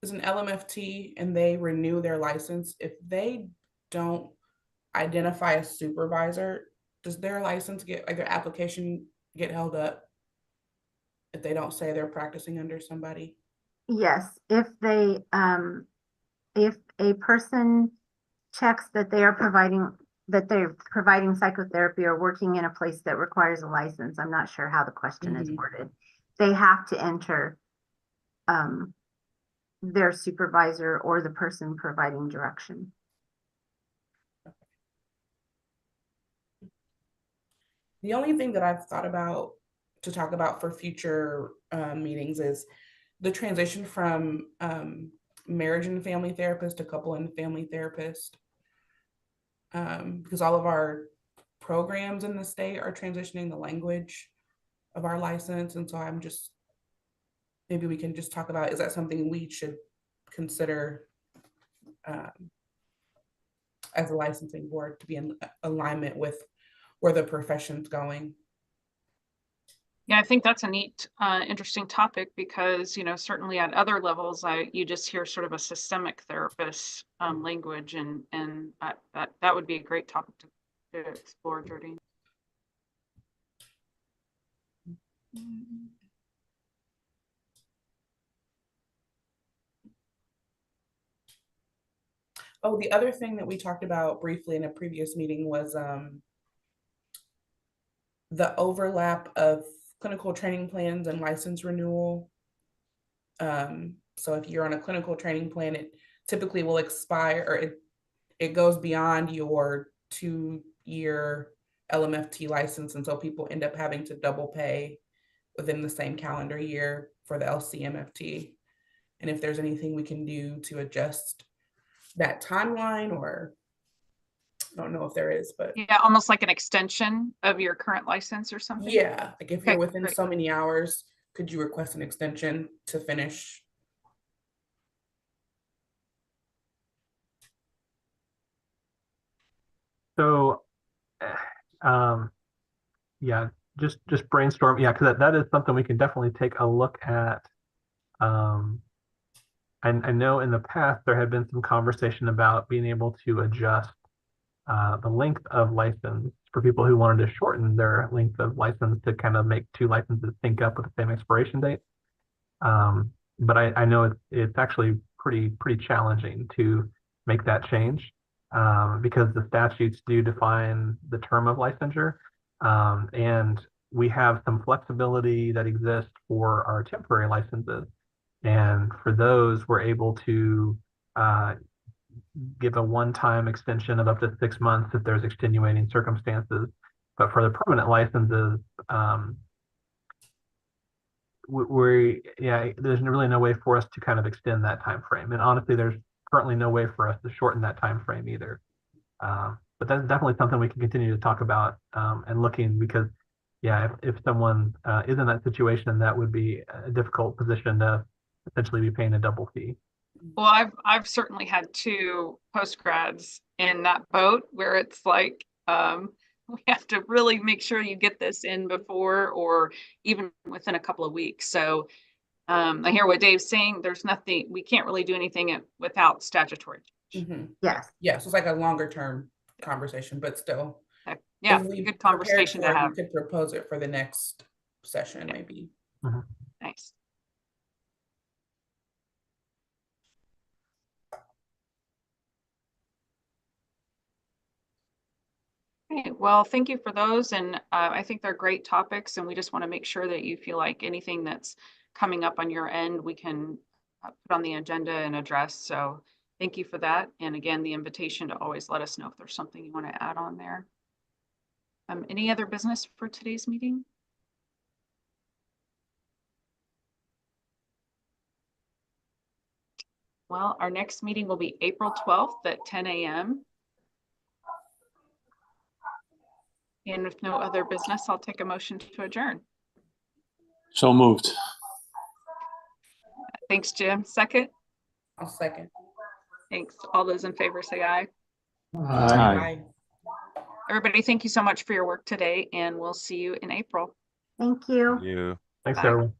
is an LMFT and they renew their license, if they don't identify a supervisor, does their license get, like their application get held up if they don't say they're practicing under somebody? Yes, if a person checks that they're providing psychotherapy or working in a place that requires a license, I'm not sure how the question is worded, they have to enter their supervisor or the person providing direction. The only thing that I've thought about to talk about for future meetings is the transition from marriage and family therapist to couple and family therapist. Because all of our programs in the state are transitioning the language of our license. And so I'm just, maybe we can just talk about, is that something we should consider as a licensing board to be in alignment with where the profession's going? Yeah, I think that's a neat, interesting topic, because, certainly at other levels, you just hear sort of a systemic therapist language, and that would be a great topic to explore, Jardine. Oh, the other thing that we talked about briefly in a previous meeting was the overlap of clinical training plans and license renewal. So if you're on a clinical training plan, it typically will expire, or it goes beyond your 2-year LMFT license. And so people end up having to double pay within the same calendar year for the LCMFT. And if there's anything we can do to adjust that timeline, or I don't know if there is, but yeah, almost like an extension of your current license or something. Yeah, like if you're within great. so many hours, could you request an extension to finish? So, yeah, just brainstorm. Yeah, because that is something we can definitely take a look at. I know in the past there had been some conversation about being able to adjust the length of license for people who wanted to shorten their length of license to kind of make two licenses sync up with the same expiration date. But I know it's actually pretty challenging to make that change because the statutes do define the term of licensure, and we have some flexibility that exists for our temporary licenses. And for those, we're able to give a one-time extension of up to 6 months if there's extenuating circumstances. But for the permanent licenses, there's really no way for us to kind of extend that time frame. And honestly, there's currently no way for us to shorten that time frame either. But that's definitely something we can continue to talk about and looking, because yeah, if someone is in that situation, that would be a difficult position to essentially be paying a double fee. Well, I've certainly had 2 postgrads in that boat where it's like, we have to really make sure you get this in before or even within a couple of weeks. So I hear what Dave's saying. There's nothing, we can't really do anything without statutory. Yes. Yeah, so it's like a longer term conversation, but still. Yeah, if we good prepared conversation for to it, have. We could propose it for the next session, maybe. Nice. Okay, well, thank you for those. And I think they're great topics, and we just want to make sure that you feel like anything that's coming up on your end, we can put on the agenda and address. So thank you for that. And again, the invitation to always let us know if there's something you want to add on there. Any other business for today's meeting? Well, our next meeting will be April 12th at 10 a.m. And with no other business, I'll take a motion to adjourn. So moved. Thanks, Jim. Second? I'll second. Thanks. All those in favor say aye. Aye. Bye. Everybody, thank you so much for your work today, and we'll see you in April. Thank you. You. Thanks, Bye. everyone.